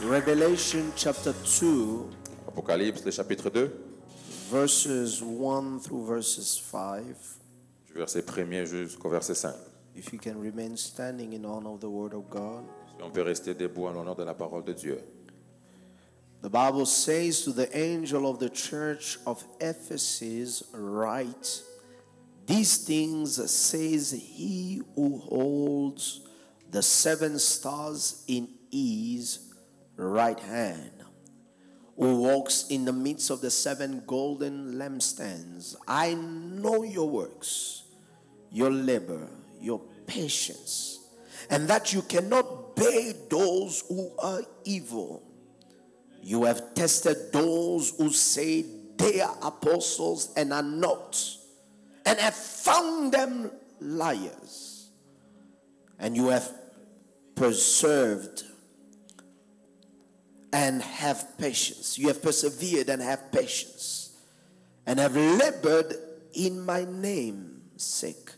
Revelation chapter 2, Apocalypse, le chapitre 2, verses 1 through verses 5. du verset 1er jusqu'au verset 5. If you can remain standing in honor of the word of God. Si on peut rester debout en l'honneur de la parole de Dieu. The Bible says to the angel of the church of Ephesus, write, these things says he who holds the 7 stars in his right hand, who walks in the midst of the 7 golden lampstands. I know your works, your labor, your patience, and that you cannot bear those who are evil. You have tested those who say they are apostles and are not, and have found them liars. And you have preserved and have patience. You have persevered and have patience, and have labored in my name's sake,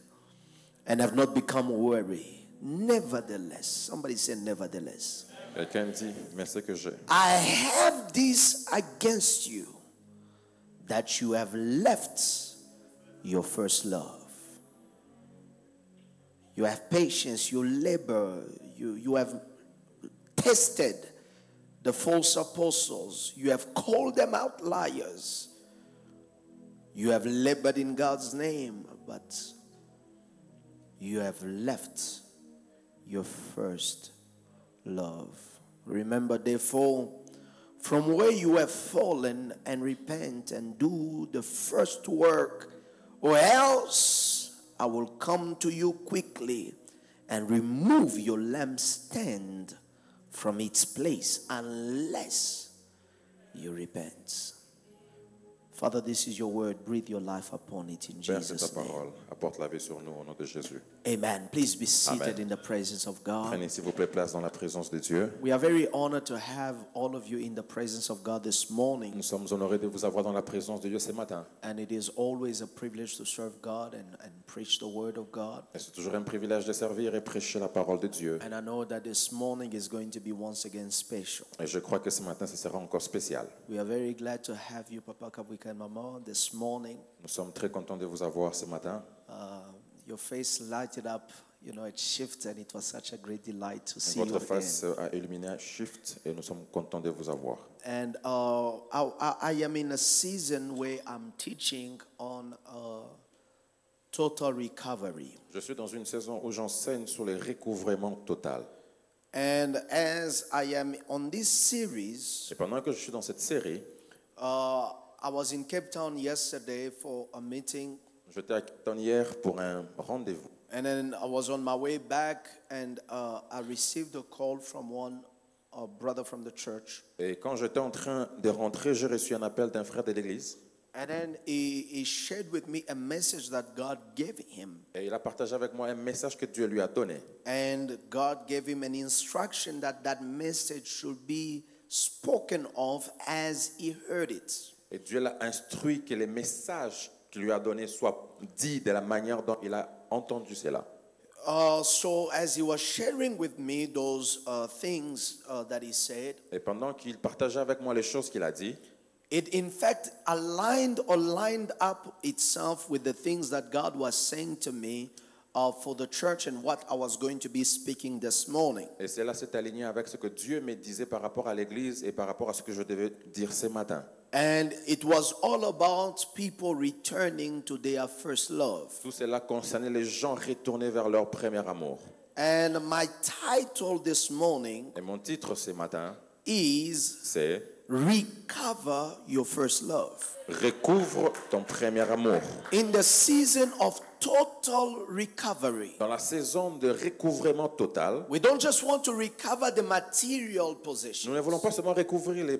and have not become weary. Nevertheless, somebody say nevertheless. Quelqu'un dit, mais ce que j'ai. I have this against you, that you have left your first love. You have patience, you labor, you have tested the false apostles. You have called them out liars. You have labored in God's name, but you have left your first love. Remember, therefore, from where you have fallen, and repent and do the first work, or else I will come to you quickly and remove your lampstand from its place, unless you repent. Father, this is your word. Breathe your life upon it in Père, c'est ta Jesus' name. parole. Apporte la vie sur nous au nom de Jésus. Amen. Please be seated Amen. in the presence of God. Prenez s'il vous plaît place dans la présence de Dieu. We are very honored to have all of you in the presence of God this morning. Nous sommes honorés de vous avoir dans la présence de Dieu ce matin. And it is always a privilege to serve God and preach the word of God. Et c'est toujours un privilège de servir et prêcher la parole de Dieu. And I know that this morning is going to be once again special. Et je crois que ce matin, ce sera encore spécial. We are very glad to have you, Papa Kabwika and Mama, this morning. Nous sommes très contents de vous avoir ce matin. Your face lighted up, you know, it shifted, and it was such a great delight to see you Votre again. face a illuminé un shift et nous sommes contents de vous avoir. And I am in a season where I'm teaching on total recovery. Je suis dans une saison où j'enseigne sur le recouvrement total. And as I am on this series, Et pendant que je suis dans cette série, I was in Cape Town yesterday for a meeting, j'étais à Cape Town hier pour un rendez-vous. and then I was on my way back, and I received a call from one brother from the church. Et quand j'étais en train de rentrer, j'ai reçu un appel d'un frère de l'église. And then he shared with me a message that God gave him. Et il a partagé avec moi un message que Dieu lui a donné. And God gave him an instruction that that message should be spoken of as he heard it. Et Dieu l'a instruit que les messages qu'il lui a donnés soient dits de la manière dont il a entendu cela. So as he was sharing with me those things that he said, Et pendant qu'il partageait avec moi les choses qu'il a dit, it in fact aligned or lined up itself with the things that God was saying to me for the church and what I was going to be speaking this morning. et cela s'est aligné avec ce que Dieu me disait par rapport à l'église et par rapport à ce que je devais dire ce matin. And it was all about people returning to their first love. Tout cela concernait les gens retournés vers leur premier amour. And my title this morning Et mon titre ce matin, is c'est Recover Your First Love. Recouvre ton premier amour. In the season of total recovery, Dans la saison de recouvrement total, we don't just want to recover the material nous possession, ne voulons pas seulement recouvrir les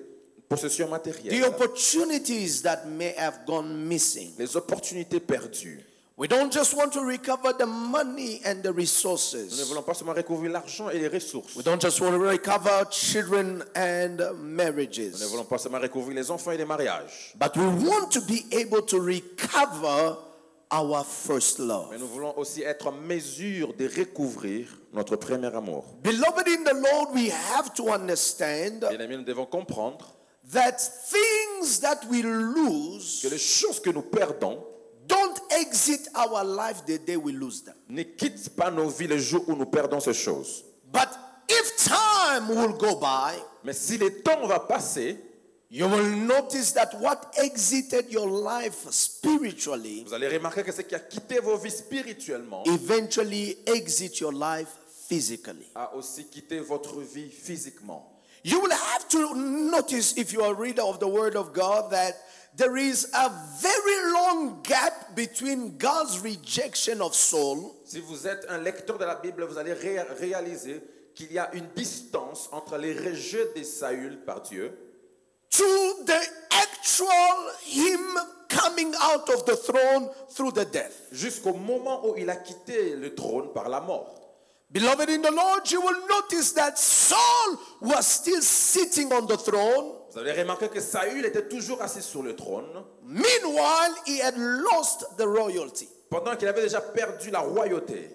possessions the matérielles, opportunities that may have gone missing. les opportunités perdues. We don't just want to recover the money and the Nous ne resources. voulons pas seulement recouvrir l'argent et les ressources. We don't just want to recover children and Nous ne marriages. voulons pas seulement recouvrir les enfants et les mariages. But we want to be able to recover our first love. Mais nous voulons aussi être en mesure de recouvrir notre premier amour. Beloved in the Lord, we have to understand Bien aimés, nous devons comprendre that things that we lose que les choses que nous perdons don't exit our life the day we lose them. ne quittent pas nos vies le jour où nous perdons ces choses. But if time will go by, Mais si le temps va passer, you will notice that what exited your life spiritually vous allez remarquer que ce qui a quitté vos vies spirituellement eventually exit your life physically. a aussi quitté votre vie physiquement. You will have to notice, if you are a reader of the Word of God, that there is a very long gap between God's rejection of Saul Si vous êtes un lecteur de la Bible, vous allez réaliser qu'il y a une distance entre les rejets de Saül par Dieu to the actual him coming out of the throne through the death. jusqu'au moment où il a quitté le trône par la mort. Beloved in the Lord, you will notice that Saul was still sitting on the throne. Vous avez remarqué que Saül était toujours assis sur le trône, Meanwhile, he had lost the royalty. pendant qu'il avait déjà perdu la royauté.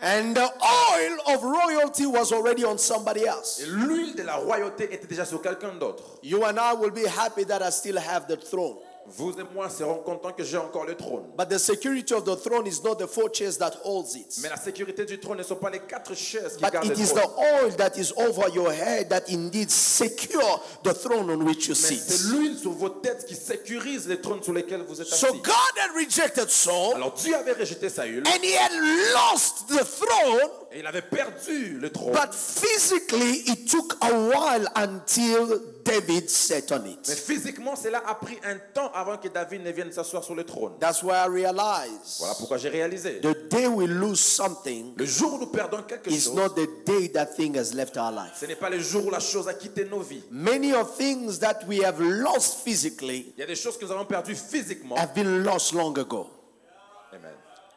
And the oil of royalty was already on somebody else. Et l'huile de la royauté était déjà sur quelqu'un d'autre. You and I will be happy that I still have the throne. Vous et moi serons contents que j'ai encore le trône. But the security of the throne is not the 4 chairs that holds it. Mais la sécurité du trône ne sont pas les 4 chaises qui But gardent it le is trône. the oil that is over your head that indeed secure the throne on which you Mais c'est sit. l'huile sur vos têtes qui sécurise les trônes sur lesquels vous êtes assis. So God had rejected Saul Alors Dieu avait rejeté Saül and he had lost the throne, et il avait perdu le trône. but physically it took a while until David sat on Mais it. physiquement, cela a pris un temps avant que David ne vienne s'asseoir sur le trône. That's why I realized Voilà pourquoi j'ai réalisé. the day we lose something Le jour où nous perdons quelque is chose, not the day that thing has left our life. ce n'est pas le jour où la chose a quitté nos vies. Many of things that we have lost physically Il y a des choses que nous avons perdues physiquement. have been lost long ago. Amen.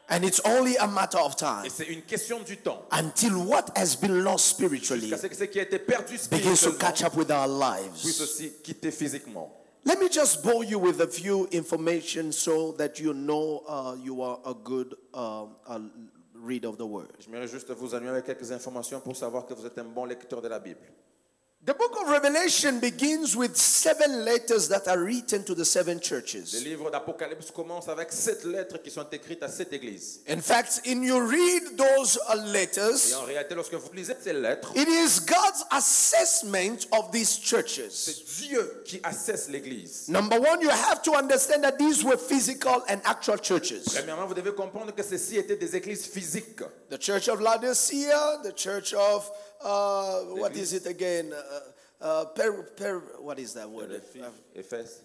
And it's only a matter of time Et c'est une question du temps. until what has been lost spiritually Jusqu'à ce que ce qui a été perdu begins to spirituellement catch up with our puisse lives. aussi quitter physiquement. Let me just bore you with a few information so that you know you are a good reader of the word. J'aimerais juste vous ennuyer avec quelques informations pour savoir que vous êtes un bon lecteur de la Bible. The book of Revelation begins with 7 letters that are written to the 7 Le churches. livre d'Apocalypse commence avec 7 lettres qui sont écrites à 7 églises. In fact, in you read those Et letters, en réalité, lorsque vous lisez ces lettres, it is God's assessment of these churches. c'est Dieu qui assesse l'église. Number one, you have to understand that these were physical and actual churches. Premièrement, vous devez comprendre que ceci étaient des églises physiques. The church of Laodicea, the church of, what is it again? What is that word? Éphèse.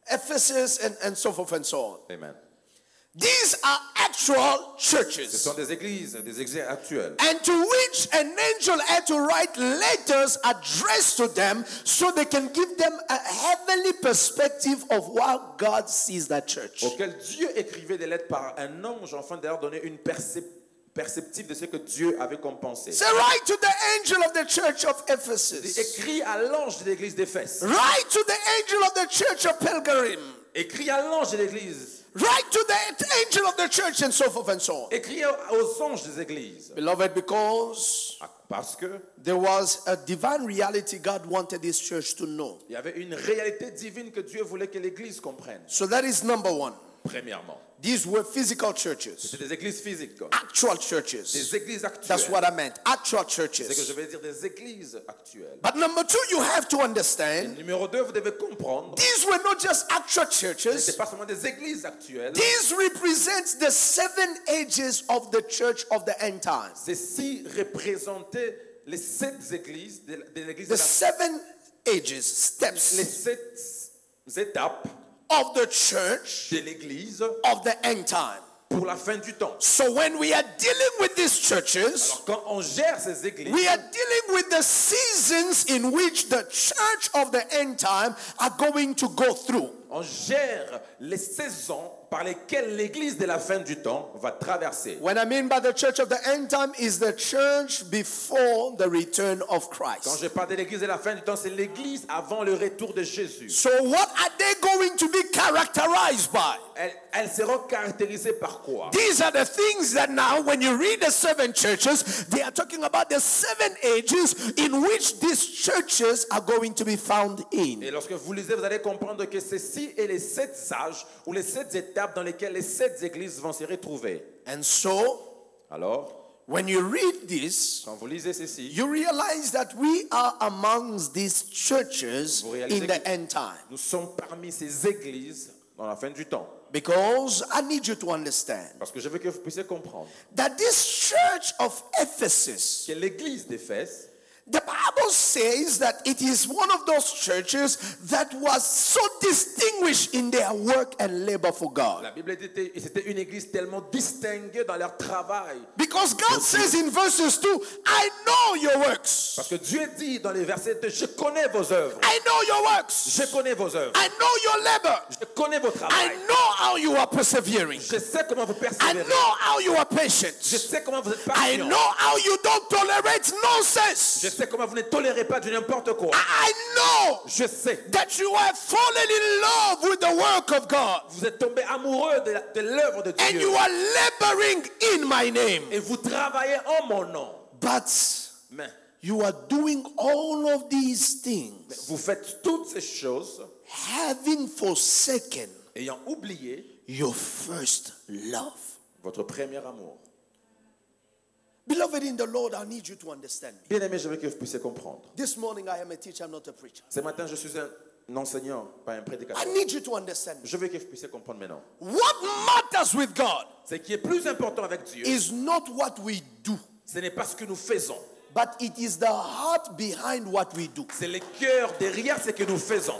Ephesus and so forth and so on. Amen. These are actual Ce churches. sont des églises actuelles. And to which an angel had to write letters addressed to them so they can give them a heavenly perspective of how God sees that church. Auquel Dieu écrivait des lettres par un ange afin de leur donner une perceptive de ce que Dieu avait compensé. So write to the angel of the church of Il Ephesus. écrit à l'ange de l'église d'Éphèse. Write to the angel of the church of Pilgrim. Écrit à l'ange de l'église. Write to the angel of the church and so forth and so on. Écrit aux anges des églises. Beloved, because Parce que there was a divine reality God wanted this church to know. il y avait une réalité divine que Dieu voulait que l'église comprenne. So that is number one. Premièrement, These were physical churches, c'est des églises physiques. actual Des churches. églises actuelles. That's what I meant. Actual C'est que je churches. vais dire des églises actuelles. But number two, you have to Et understand, numéro 2, vous devez comprendre, these were not just actual ce n'est churches. pas seulement des églises actuelles. These represent the 7 ages of the church of the end times. Ceci représentait les 7 églises de l'église The de 7 ages, les steps 7 étapes of the church de l'église of the end time. pour la fin du temps. So when we are dealing with these churches, Alors quand on gère ces églises, we are dealing with the seasons in which the church of the end time are going to go through. on gère les saisons par lesquelles l'église de la fin du temps va traverser. What I mean by the church of the end time is the church before the return of Quand Christ. je parle de l'église de la fin du temps, c'est l'église avant le retour de Jésus. So what are they going to be characterized by? Elles seront caractérisées par quoi? These are the things that now, when you read the seven churches, they are talking about the 7 ages in which these churches are going to be found in. Et lorsque vous lisez, vous allez comprendre que ceci est les 7 âges ou les 7 étapes dans lesquelles les 7 églises vont se retrouver. And so, Alors, when you read this, quand vous lisez ceci, you realize that we are amongst these churches Vous réalisez in the que- end time. nous sommes parmi ces églises dans la fin du temps. Because I need you to understand Parce que je veux que vous puissiez comprendre that this church of Ephesus, que l'église d'Éphèse, the Bible says that it is one of those churches that was so distinguished in their work and labor for God. la Bible était, c'était une église tellement distinguée dans leur travail. Because God says in verses 2, I know your works. Parce que Dieu dit dans les versets 2, je connais vos œuvres. I know your works. Je connais vos œuvres. I know your labor. Je connais vos I travail. know how you are persevering. Je sais comment vous I persévérez. know how you are Je patient. sais comment vous êtes I patient. know how you don't tolerate Je nonsense. sais comment vous ne tolérez pas du n'importe quoi. I know Je sais. that you have fallen in love with the work of God. Vous êtes tombé amoureux de l'œuvre de And Dieu. you are laboring in my name. Et vous travaillez en mon nom. But Mais you are doing all of these things, vous faites toutes ces choses having forsaken ayant oublié your first love. votre premier amour. Beloved in the Lord, I need you to understand me. Bien aimé, je veux que vous puissiez comprendre. This morning I am a teacher, not a preacher. Ce matin, je suis un enseignant, pas un I prédicateur. need you to understand me. Je veux que vous puissiez comprendre maintenant. What matters with God Ce qui est plus important avec Dieu, is not what we do, ce n'est pas ce que nous faisons. but it is the heart behind what we do. C'est le cœur derrière ce que nous faisons.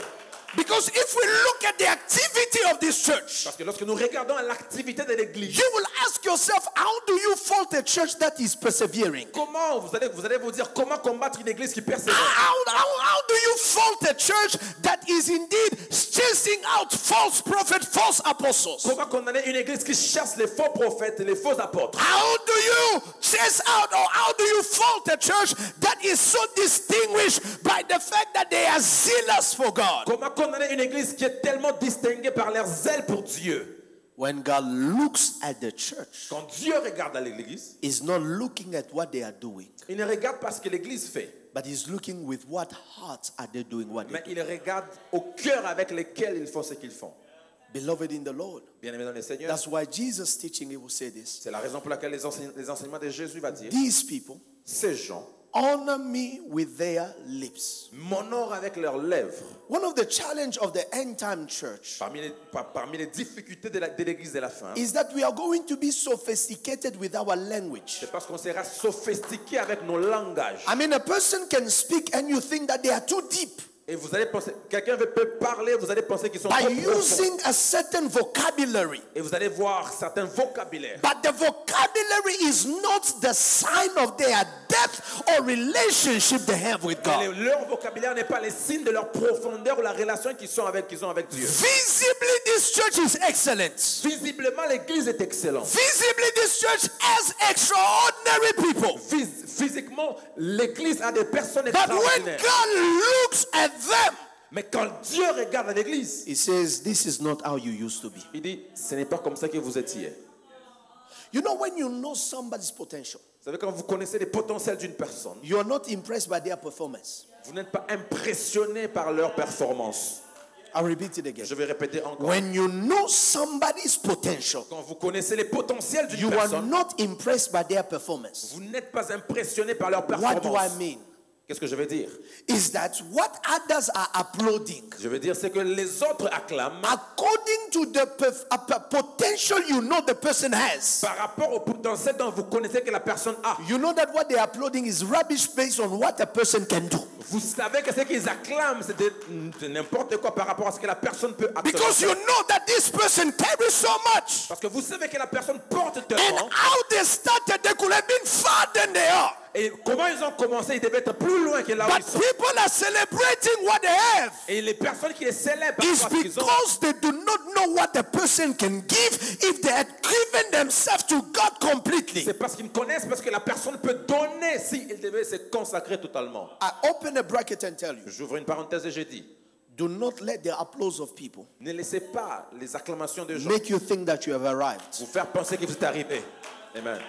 Because if we look at the activity of this church, Parce que lorsque nous regardons l'activité de l'église, you will ask yourself, how do you fault a church that is persevering? comment vous allez vous dire comment combattre une église qui persévère? How do you fault a church that is indeed chasing out false prophets, false apostles? Comment condamner une église qui chasse les faux prophètes et les faux apôtres? How do you chase out or how do you fault a church that is so distinguished by the fact that they are zealous for God? Comment condamner une église qui est tellement distinguée par leur zèle pour Dieu? When God looks at the church, Quand Dieu regarde à l'église, He's not looking at what they are doing, il ne regarde pas ce que l'église fait, but He's looking with what hearts are they doing what they mais do. il regarde au cœur avec lequel ils font ce qu'ils font. Beloved in the Lord, Bien-aimés dans le Seigneur, that's why Jesus teaching, He will say this. c'est la raison pour laquelle les enseignements de Jésus va dire, These people ces gens honor me with their lips. m'honorent avec leurs lèvres. One of the challenge of the end time church Parmi les difficultés de l'église de la fin, is that we are going to be sophisticated with our language. c'est parce qu'on sera sophistiqué avec nos langages. I mean, a person can speak and you think that they are too deep. Et vous allez penser, quelqu'un peut parler, vous allez penser qu'ils sont By trop profonds. using a certain vocabulary. Et vous allez voir certains vocabulaires. But the vocabulary is not the sign of their depth or relationship they have with God. Leur vocabulaire n'est pas le signe de leur profondeur ou la relation qu'ils ont avec Dieu. Visibly, this church is excellent. Visiblement, l'église est excellente. Visibly, this church has extraordinary people. Physiquement, l'église a des personnes But when extraordinaires. God looks at them, Mais quand Dieu regarde à l'église, He says, this is not how you used to be. il dit, ce n'est pas comme ça que vous étiez. You know, when you know somebody's potential, Vous savez, quand vous connaissez les potentiels d'une personne, you are not impressed by their performance. vous n'êtes pas impressionné par leur performance. I'll repeat it again. Je vais répéter encore. When you know somebody's potential, Quand vous connaissez les potentiels d'une you are personne, not impressed by their performance. vous n'êtes pas impressionné par leur What do I performance. mean? Qu'est-ce que je veux dire? Is that what others are applauding, Je veux dire, c'est que les autres acclament according to the potential you know the person has. Par rapport au potentiel dont vous connaissez que la personne a. You know that what they are uploading is rubbish based on what a person can do. Vous savez que ce qu'ils acclament, c'est de n'importe quoi par rapport à ce que la personne peut absolument Because you faire. know that this person carries so much. Parce que vous savez que la personne porte And tellement. how they started, they could have been far than they are. Et comment ils ont commencé, ils devaient être plus loin que là où But ils sont. people are celebrating what they have. Et les personnes qui les célèbrent par It's rapport à ce qu'ils ont, because they do not know what a person can give if they had given themselves to God completely. c'est parce qu'ils me connaissent, parce que la personne peut donner s'il devait se consacrer totalement. I open a bracket and tell you, J'ouvre une parenthèse et je dis, do not let the applause of people ne laissez pas les acclamations des gens make you think that you have arrived. vous faire penser que vous êtes arrivé. Amen.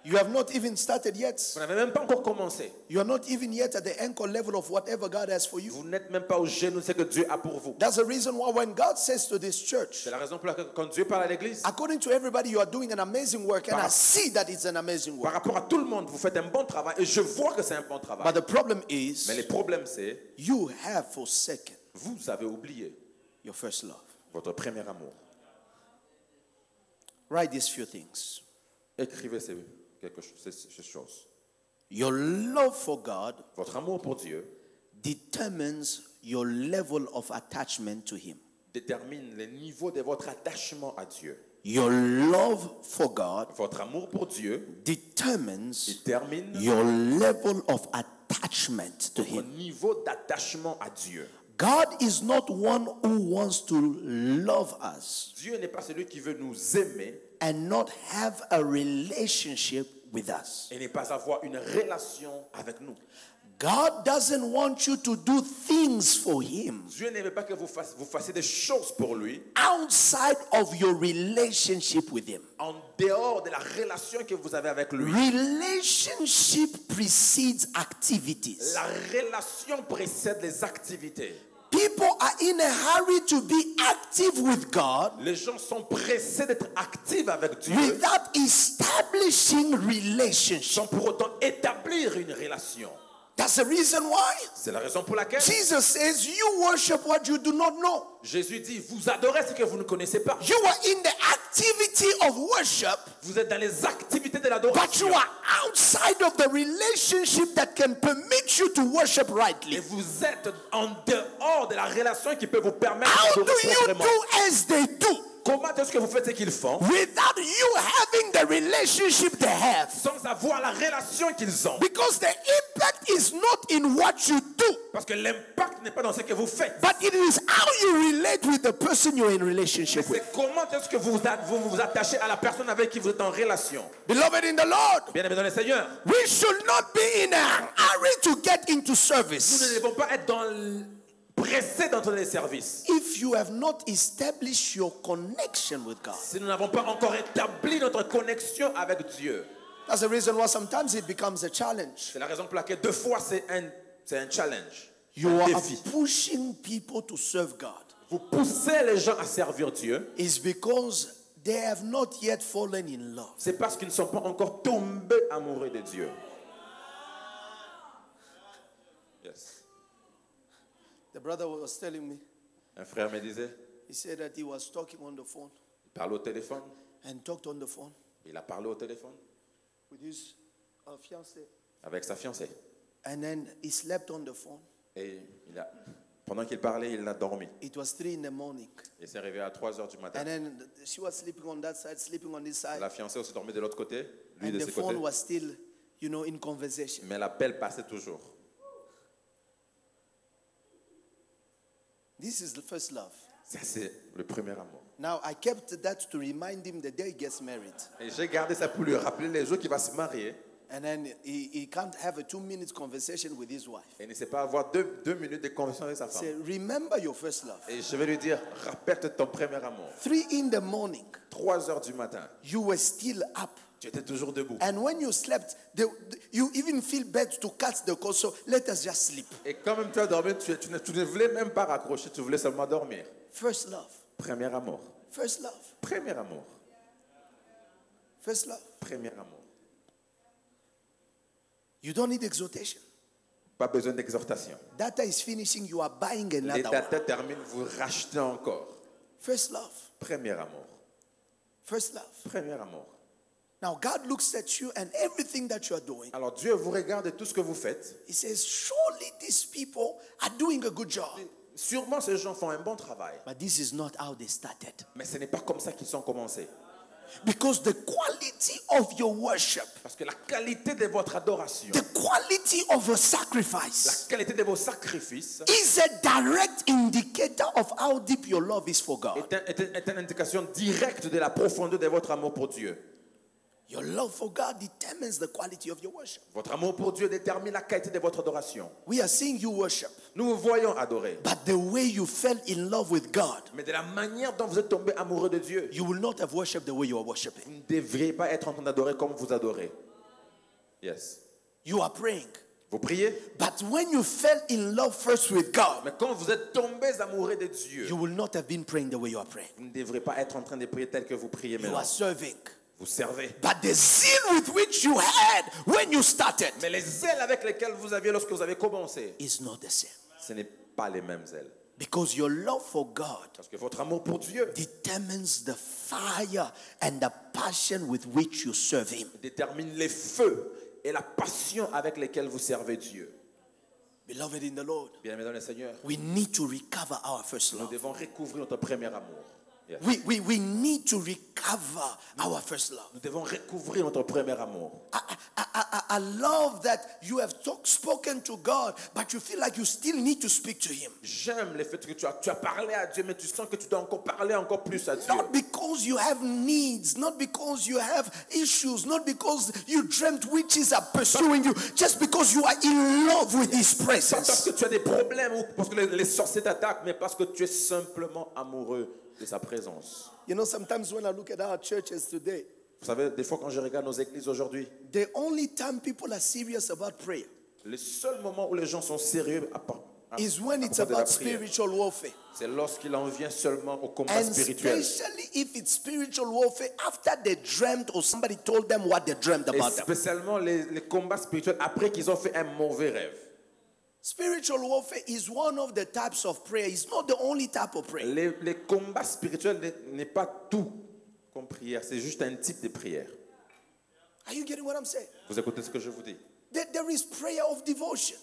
You have not even started yet. Vous n'avez même pas encore commencé. You are not even yet at the ankle level of whatever God has for you. Vous n'êtes même pas au genou de ce que Dieu a pour vous. That's the reason why when God says to this church, C'est la raison pour laquelle quand Dieu parle à l'église, according to everybody, you are doing an amazing work, and I see that it's an amazing par work. rapport à tout le monde, vous faites un bon travail et je vois que c'est un bon travail. But the problem Mais is, le problème c'est, you have forsaken vous avez oublié your first love. votre premier amour. Write these few things. Écrivez ces choses. Your love for God Votre amour pour Dieu determines your level of attachment to Him. détermine le niveau de votre attachement à Dieu. Your love for God Votre amour pour Dieu determines détermine your level of attachment to votre Him. niveau d'attachement à Dieu. God is not one who wants to love us Dieu n'est pas celui qui veut nous aimer and not have a relationship with us. et n'est pas avoir une relation avec nous. God doesn't want you to do things for Him Dieu ne veut pas que vous fassiez des choses pour lui outside of your relationship with Him. en dehors de la relation que vous avez avec lui. Relationship precedes activities. La relation précède les activités. People are in a hurry to be active with God Les gens sont pressés d'être actifs avec Dieu without establishing relationship. sans pour autant établir une relation. That's the reason why C'est la raison pour laquelle Jesus says, you worship what you do not know. Jésus dit, vous adorez ce que vous ne connaissez pas. You are in the activity of worship, Vous êtes dans les activités de but l'adoration. you are outside of the relationship that can permit you to worship Et rightly. vous êtes en dehors de la relation qui peut vous permettre How do d'adorer you proprement. do as they do Comment est-ce que vous faites ce qu'ils font without you having the relationship they have? sans avoir la relation qu'ils ont? Because the impact is not in what you do, Parce que l'impact n'est pas dans ce que vous faites. but it is how you relate with the person you're in relationship with. C'est comment est-ce que vous vous attachez à la personne avec qui vous êtes en relation. Beloved in the Lord, Bien-aimés dans le Seigneur, we should not be in a hurry to get into nous service ne devons pas être pressés d'entrer dans les services. if you have not established your connection with God. Si nous n'avons pas encore établi notre connexion avec Dieu. That's the reason why sometimes it becomes a challenge. C'est la raison pour laquelle deux fois c'est un challenge. You un are défi. pushing people to serve God. Vous poussez les gens à servir Dieu. It's because they have not yet fallen in love. C'est parce qu'ils ne sont pas encore tombés amoureux de Dieu. Yes. The brother was telling me, Un frère me disait, he said that he was talking on the phone il parle au téléphone. and talked on the phone Il a parlé au téléphone with his fiancée. avec sa fiancée. And then he slept on the phone. Et pendant qu'il parlait, il a dormi. It was 3 in the morning. Il s'est réveillé à 3 heures du matin. And then she was sleeping on that side, sleeping on this side. La fiancée aussi dormait de l'autre côté, lui And de the ce phone côté. was still, in conversation. Mais l'appel passait toujours. This is the first love. Ça, c'est le premier amour. Now, I kept that to remind him the day he gets married. Et j'ai gardé ça pour lui rappeler les jours qu'il va se marier. And then he can't have a 2-minute conversation with his wife. Et il ne sait pas avoir deux minutes de conversation avec sa femme. Say, remember your first love. Et je vais lui dire, rappelle ton premier amour. 3 in the morning, 3 heures du matin, you were still up. tu étais toujours debout. And when you slept, you even feel bad to cut the call, so let us just sleep. Et quand même tu as dormi, tu ne voulais même pas raccrocher, tu voulais seulement dormir. First love. Premier amour. First love. Premier amour. First love. Premier amour. You don't need exhortation. Pas besoin d'exhortation. Data is finishing, you are buying Les another one. datas terminent, vous rachetez encore. First love. Premier amour. First love. Premier amour. Now God looks at you and everything that you are doing. Alors Dieu vous regarde et tout ce que vous faites. He says, surely these people are doing a good job. Sûrement ces gens font un bon travail. But this is not how they started. Mais ce n'est pas comme ça qu'ils sont commencés. Because the quality of your worship, Parce que la qualité de votre adoration, the quality of your la sacrifice, qualité de vos sacrifices is a direct indicator of how deep your love is for God. est une indication directe de la profondeur de votre amour pour Dieu. Your love for God determines the quality of your worship. Votre amour pour Dieu détermine la qualité de votre adoration. We are seeing you worship, Nous vous voyons adorer. but the way you fell in love with God, Mais de la manière dont vous êtes tombé amoureux de Dieu, you will not have worshipped the way you are worshiping. vous ne devriez pas être en train d'adorer comme vous adorez. Yes. You are praying, Vous priez, but when you fell in love first with God, mais quand vous êtes tombés amoureux de Dieu, you will not have been praying the way you are praying. vous ne devrez pas être en train de prier tel que vous priez You maintenant. are serving. Vous servez. But the zeal with which you had when you started Mais les ailes avec lesquelles vous aviez lorsque vous avez commencé, is not the same. ce n'est pas les mêmes ailes. Because your love for God Parce que votre amour pour Dieu determines the fire and the passion with which you serve Him. détermine les feux et la passion avec lesquelles vous servez Dieu. Beloved in the Lord, Bien-aimés dans le Seigneur, we need to recover our first nous love. devons recouvrir notre premier amour. Yes. We need to recover our first love. Nous devons recouvrir notre premier amour. A love that you have spoken to God, but you feel like you still need to speak to Him. J'aime le fait que tu as parlé à Dieu, mais tu sens que tu dois encore parler encore plus à Dieu. Not because you have needs, not because you have issues, not because you dreamt witches are pursuing you, just because you are in love with His Pas parce presence. que tu as des problèmes ou parce que les sorciers t'attaquent, mais parce que tu es simplement amoureux de sa présence. You know, sometimes when I look at our churches today, Vous savez, des fois quand je regarde nos églises aujourd'hui, the only time people are serious about prayer le seul moment où les gens sont sérieux is when it's propos de la about prière, spiritual warfare. c'est lorsqu'il en vient seulement au combat And spirituel. especially if it's spiritual warfare after they dreamt or somebody told them what they dreamt Et about them. spécialement les combats spirituels après qu'ils ont fait un mauvais rêve. Spiritual warfare is one of the types of prayer. It's not the only type of prayer. Les combats spirituels n'est pas tout comme prière, c'est juste un type de prière. Are you getting what I'm saying? Vous écoutez ce que je vous dis? There is prayer of devotion.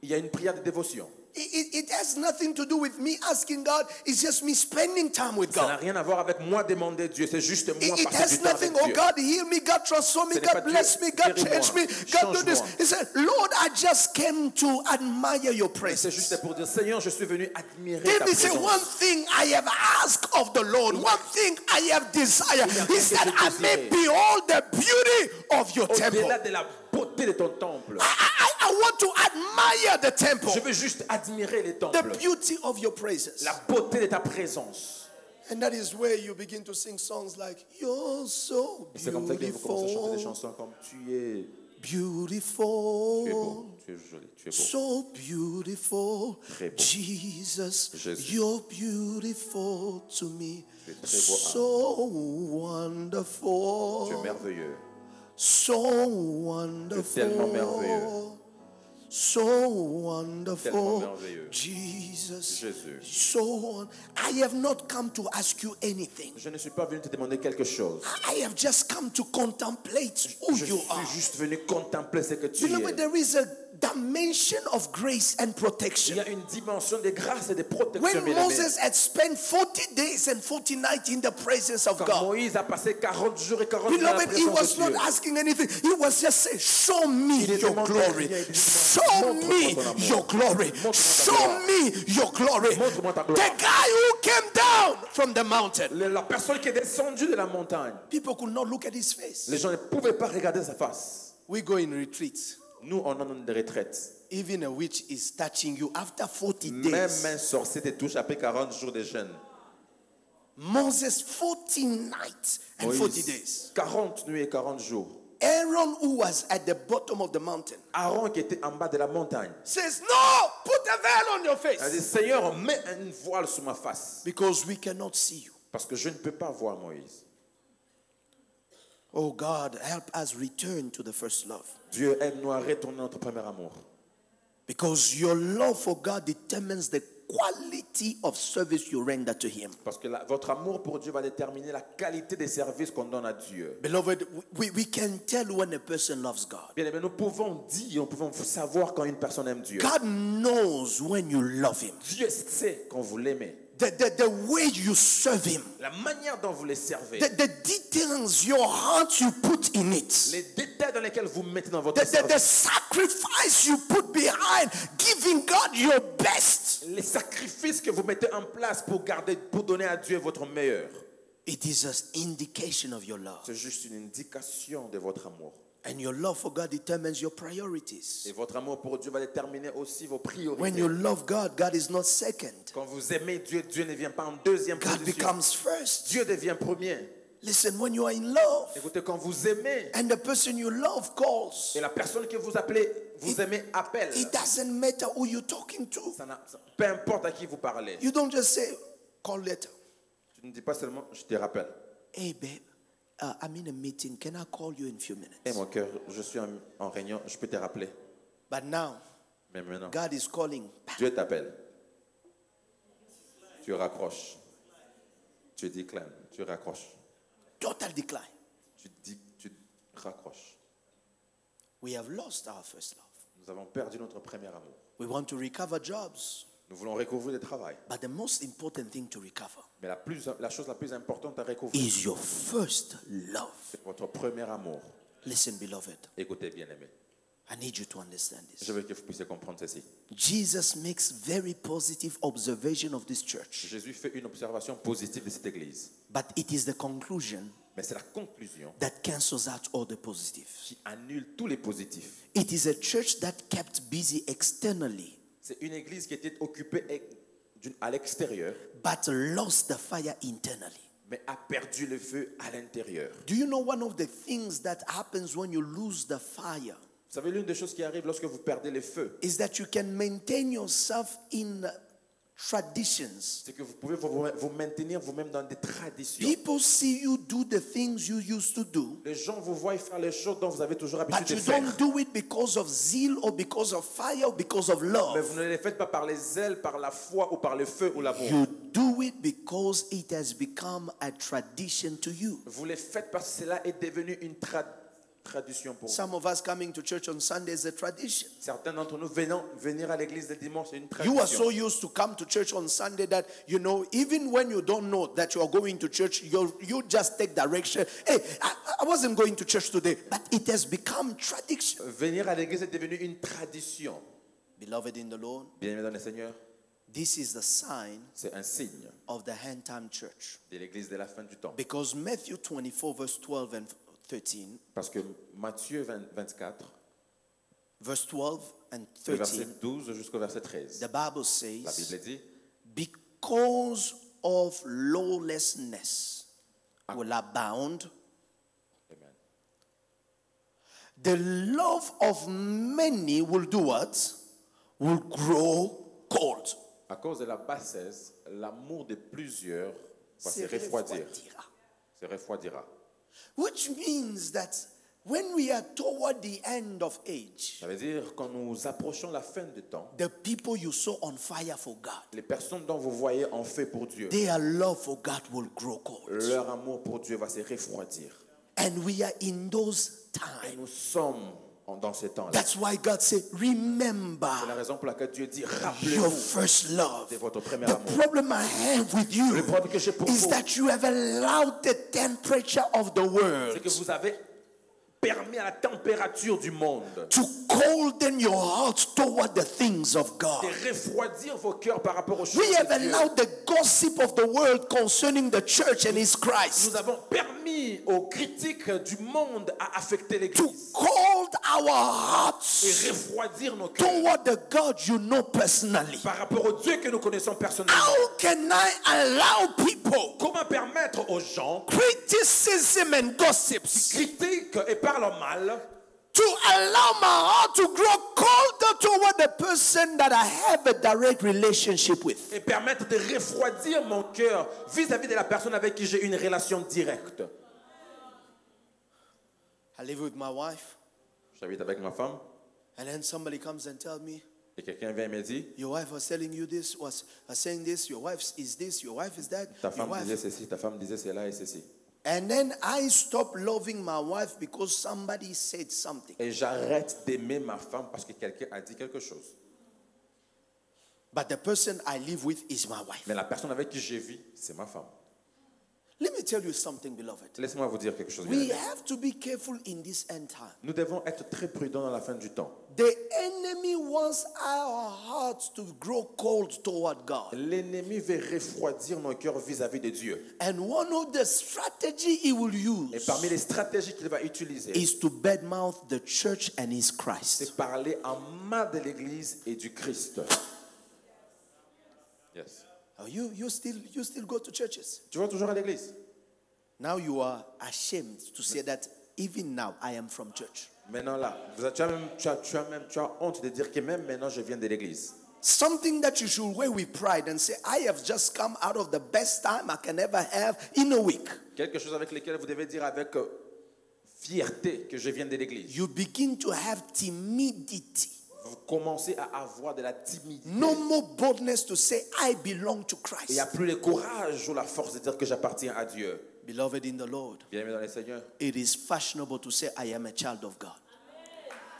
Il y a une prière de dévotion. It has nothing to do with me asking God. It's just me spending time with Ça n'a God. rien à voir avec moi demander Dieu, c'est juste moi It passer has du temps nothing, avec oh Dieu. God, heal me, God transform me, Ce n'est pas God bless Dieu, me, God guéris-moi, change me, God do this. change-moi. He said, Lord, I just came to admire your C'est presence. juste pour dire, Seigneur, je suis venu admirer ta David said, one présence. thing I have asked of the Lord, one thing I have desired, Il y a is quelque that I chose may désiré. behold the beauty of your temple. Au-delà de la beauté de ton temple, I want to admire the temple, je veux juste admirer les the temples, beauty of your presence. la beauté de ta présence. And that is where you begin to sing songs like, you're so C'est comme ça que vous commencez à chanter des beautiful, chansons comme tu es beau, beautiful. tu es joli, tu es beau. So beautiful, Très beau. Jesus, Jésus. you're beautiful to me. Tu es très beau, So Tu es wonderful, merveilleux. so tellement merveilleux. wonderful, so Tellement wonderful, merveilleux. Jesus. Jésus. So on. I have not come to ask you anything. Je ne suis pas venu te demander quelque chose. I have just come to contemplate who Je you suis are. juste venu contempler ce que tu Beloved, es. there is a dimension of grace and Il protection. y a une dimension de grâce et de protection. When bien-aimés. Moses had spent 40 days and 40 nights in the presence of Quand God, Moïse a passé 40 jours et 40 nuits dans la beloved, he présence was de not Dieu. asking anything. He was just saying, show me Il your demandait glory. rien, il demandait, Show montre-moi me ton amour. your glory. Montre-moi ta Show gloire. me your glory. Montre-moi ta The gloire. guy who came down from the mountain, La personne qui est descendue de la montagne, people could not look at his face. les gens ne pouvaient pas regarder sa face. We go in retreat. Nous, on en a des retraites. Even a witch is touching you after 40 Même days. un sorcier te touche après 40 jours de jeûne. Moses 40 nights and 40 days. 40 nuits et 40 jours. Aaron, who was at the bottom of the mountain, Aaron qui était en bas de la montagne says, no, put a veil on your a dit, face. Seigneur, mets une voile sur ma face. Because we cannot see you. Parce que je ne peux pas voir Moïse. Oh God, help us return to the first love. Dieu aide-nous à retourner notre premier amour. Because your love for God determines the quality of service you render to Him. Parce que votre amour pour Dieu va déterminer la qualité des services qu'on donne à Dieu. Beloved, we can tell when a person loves God. Bien aimé, nous pouvons savoir quand une personne aime Dieu. God knows when you love Him. Dieu sait quand vous l'aimez. The way you serve Him. La manière dont vous les servez. The details, your heart you put in it. Les détails dans lesquels vous mettez dans votre The service. sacrifice you put behind giving God your best. Les sacrifices que vous mettez en place pour donner à Dieu votre meilleur. It is an indication of your love. C'est juste une indication de votre amour. And your love for God determines your priorities. Et votre amour pour Dieu va déterminer aussi vos priorités. When you love God, God is not second. Quand vous aimez Dieu, Dieu ne vient pas en deuxième God position. becomes first. Dieu devient premier. Listen, when you are in love Écoutez, quand vous aimez and the person you love calls, et la personne que vous appelez, vous aimez, appelle. it doesn't matter who you're talking to. Peu importe à qui vous parlez. You don't just say, call later. Tu ne dis pas seulement, je te rappelle. Hey, babe, I'm in a meeting. Can I call you in a few minutes? Hey, mon cœur, je suis en réunion, je peux te rappeler. But now, Mais maintenant, God is calling. Dieu t'appelle. Tu raccroches. Tu déclines, tu raccroches. Total decline. Tu raccroches. We have lost our first love. Nous avons perdu notre premier amour. We want to recover jobs. Nous voulons recouvrir le travail. But the most important thing to recover Mais la chose la plus importante à recouvrir, is your first love. c'est votre premier amour. Listen, beloved, Écoutez, bien-aimés. I need you to understand Je this. veux que vous puissiez comprendre ceci. Jesus makes very positive observation of this church. Jésus fait une observation positive de cette église. But it is the conclusion Mais c'est la conclusion that cancels out all the positive. qui annule tous les positifs. It is a church that kept busy externally, C'est une église qui était occupée à l'extérieur, but lost the fire internally. mais a perdu le feu à l'intérieur. Do you know one of the things that happens when you lose the fire Vous savez, l'une des choses qui arrive lorsque vous perdez le feu, is that you can maintain yourself in traditions. c'est que vous pouvez vous maintenir vous-même dans des traditions. People see you do the things you used to do, Les gens vous voient faire les choses dont vous avez toujours but l'habitude you de faire. don't do it because of zeal or because of fire or because of Mais love. vous ne les faites pas par les ailes, par la foi ou par le feu ou l'amour. You do it because it has become a tradition to you. Vous les faites parce que cela est devenu une tradition pour vous. Some of us coming to church on Sunday is a tradition. Certains d'entre nous venir à l'église le dimanche, c'est une You are so tradition. used to come to church on Sunday that, you know, even when you don't know that you are going to church, you just take direction. Hey, I wasn't going to church today, but it has become tradition. Venir à l'église est devenu une tradition. Beloved in the Lord, Bien-aimés dans le Seigneur, this is the sign c'est un signe of the end time church. de l'église de la fin du temps. Because Matthew 24, verse 12 and 13, Parce que Matthieu 24, verse 12 and le verset 13, 12 jusqu'au verset 13, the Bible la says, Bible dit, because of lawlessness will abound, Amen. the love of many will do what? Will grow cold. À cause de la bassesse, l'amour de plusieurs va se Se refroidir. refroidira. Se refroidira. Which means that when we are toward the end of age, Ça veut dire quand nous approchons la fin du temps, the people you saw on fire for God, les personnes dont vous voyez en feu pour Dieu, their love for God will grow cold. leur amour pour Dieu va se refroidir. And we are in those Et times. nous sommes dans ces temps-là. That's why God said, remember C'est la raison pour laquelle Dieu dit, your rappelez-vous first love. de votre premier The amour. problem I have with you Le problème que j'ai pour is vous, that you have allowed the temperature of the c'est world que vous avez permis à la température du monde to colden your heart toward the things of God. de refroidir vos cœurs par rapport aux choses We have de Dieu. allowed the gossip of the world concerning the church and His Christ Nous avons permis aux critiques du monde à affecter to l'Église cold our et hearts refroidir nos cœurs toward the God you know personally. par rapport au Dieu que nous connaissons personnellement. How can I allow people Comment permettre aux gens criticism and qui gossips critiquent et parlent mal to allow my heart to grow colder toward the person that I have a direct relationship with? et permettre de refroidir mon cœur vis-à-vis de la personne avec qui j'ai une relation directe? I live with my wife, J'habite avec ma femme and then somebody comes and tells me, Et quelqu'un vient et me dit, Your wife was telling you this, was saying this, your wife is this, your wife is that. ta Your femme wife. disait ceci, ta femme disait cela et ceci. And then I stopped loving my wife because somebody said something. Et j'arrête d'aimer ma femme parce que quelqu'un a dit quelque chose. But the person I live with is my wife. Mais la personne avec qui je vis, c'est ma femme. Let me tell you something, beloved. Laisse-moi vous dire quelque chose. We bien-aimé. have to be careful in this end time. Nous devons être très prudents dans la fin du temps. The enemy wants our hearts to grow cold toward God. L'ennemi veut refroidir nos cœurs vis-à-vis de Dieu. And one of the strategy he will Et use parmi les stratégies qu'il va utiliser, is to badmouth the church and his Christ. c'est parler en mal de l'Église et du Christ. Yes. Oh, you still go to churches. Tu vas toujours à l'Église. Now you are ashamed to say that even now I am from church. Maintenant là, tu as honte de dire que même maintenant je viens de l'Église. Something that you should wear with pride and say, I have just come out of the best time I can ever have in a week. Quelque chose avec lequel vous devez dire avec fierté que je viens de l'Église. You begin to have timidity. Vous commencez à avoir de la timidité. No more boldness to say, I belong to Il n'y a Christ. plus le courage ou la force de dire que j'appartiens à Dieu. Beloved in the Lord, Bien-aimé dans le Seigneur. it is fashionable to say, I am a child of God.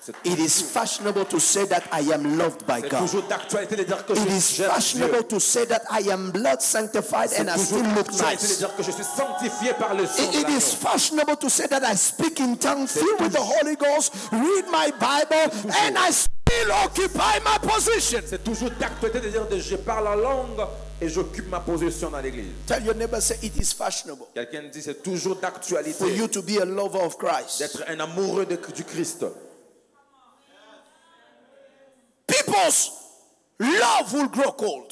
C'est It is fashionable to say that I am loved by c'est God. toujours d'actualité de dire que It je is j'aime Dieu. fashionable to say that I am blood sanctified C'est and I toujours still look d'actualité de nice. dire que je suis sanctifié par le sang de It is l'agneau. fashionable to say that I speak in tongues, filled with the Holy Ghost, read my Bible, and I still occupy my position. C'est toujours d'actualité de dire que je parle en langue et j'occupe ma position dans l'église. Tell your neighbor, say it is fashionable Quelqu'un dit c'est toujours for d'actualité you to be a lover of Christ. d'être un amoureux du Christ. People's love will grow cold.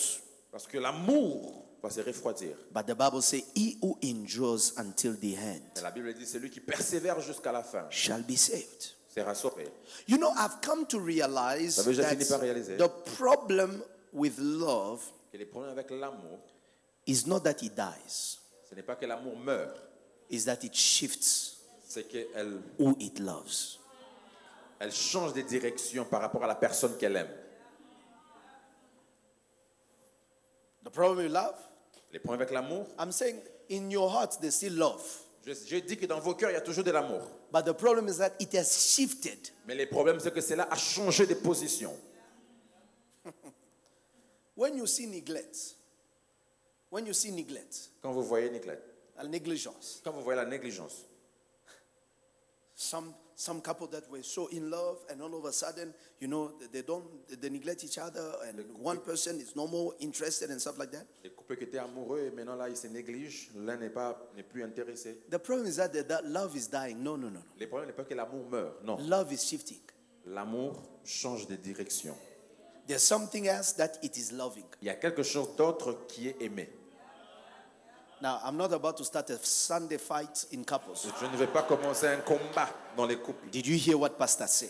Parce que l'amour va se refroidir. But the Bible says, he who endures until the end Mais la Bible dit celui qui persévère jusqu'à la fin shall be saved. sera sauvé. You know, I've come to realize Savez, j'ai that fini par réaliser. the problem with love Et les problèmes avec l'amour, is not that it dies, ce n'est pas que l'amour meurt, is that it shifts c'est qu'elle who it loves. elle change de direction par rapport à la personne qu'elle aime. The problem with love, Les problèmes avec l'amour, I'm saying in your heart there's still love. je dis que dans vos cœurs, il y a toujours de l'amour. But the problem is that it has shifted. Mais le problème, c'est que cela a changé de position. When you see neglect, Quand vous voyez negligence, quand vous voyez la négligence, some couple that were so in love and all of a sudden, you know, they neglect each other and one person is no more interested and stuff like that. les couples qui étaient amoureux et maintenant là, ils se négligent, l'un n'est plus intéressé. The problem is that love is dying. No. Le problème n'est pas que l'amour meurt, non. Love is shifting. L'amour change de direction. There's something else that it is loving. Il y a quelque chose d'autre qui est aimé. Now, I'm not about to start a Sunday fight in couples. Je ne vais pas commencer un combat dans les couples. Did you hear what Pastor said?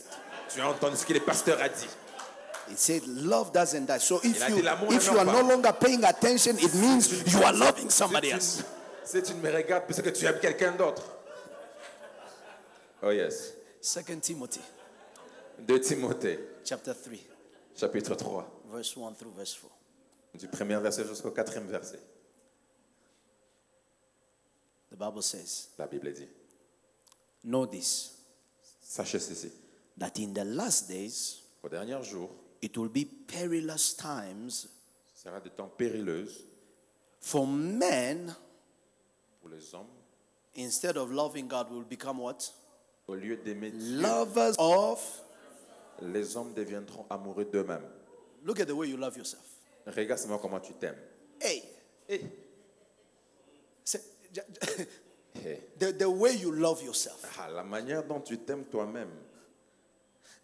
Tu as entendu ce que le pasteur a dit. He said, love doesn't die. So if Il a dit, l'amour you ne are meurt no pas. longer paying attention, it means you are loving somebody else. Si tu ne me regardes parce que tu aimes quelqu'un d'autre. Oh yes. 2 Timothy 2 Timothée, chapter 3, chapitre 3, verse 1 through verse 4. du premier verset jusqu'au quatrième verset. The Bible says, La Bible dit, know this, sachez ceci, that in the last days, qu'au dernier jour, it will be perilous times ce sera des temps périlleux for men, pour les hommes. instead of loving God, will become what? Au lieu d'aimer Dieu, Lovers of. les hommes deviendront amoureux d'eux-mêmes. Look at the way you love yourself. Regarde seulement comment tu t'aimes. Hey, Hey. say- Hey. the way you love yourself. Ah, la manière dont tu t'aimes toi-même.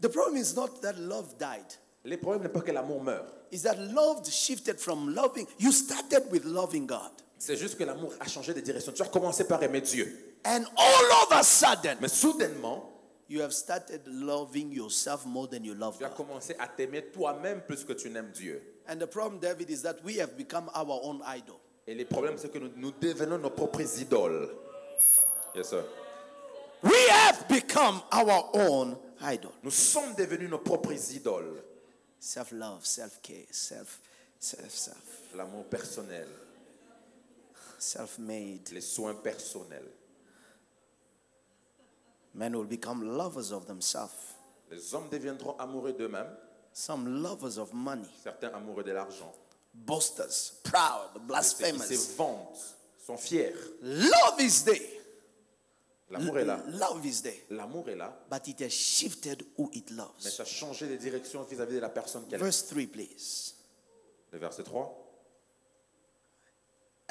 The problem is not that love died. Le problème n'est pas que l'amour meurt. Is that love shifted from loving. You started with loving God. C'est juste que l'amour a changé de direction. Tu as commencé par aimer Dieu. And all of a sudden, Mais soudainement, you have started loving yourself more than you love tu as God. commencé à t'aimer toi-même plus que tu n'aimes Dieu. And the problem, David, is that we have become our own idol. Et le problème, c'est que nous devenons nos propres idoles. Yes, sir. We have become our own idol. Nous sommes devenus nos propres idoles. Self-love, self-care, self, L'amour personnel, self-made. les soins personnels. Men will become lovers of themselves. Les hommes deviendront amoureux d'eux-mêmes, Some lovers of money, certains amoureux de l'argent. boasters, proud, Ceux qui blasphemers. se vantent, sont fiers. Love is there. L'amour est là. Love is there. L'amour est là, But it has shifted who it mais loves. ça a changé de direction vis-à-vis de la personne qu'elle est. Verse 3, please. Le verset 3.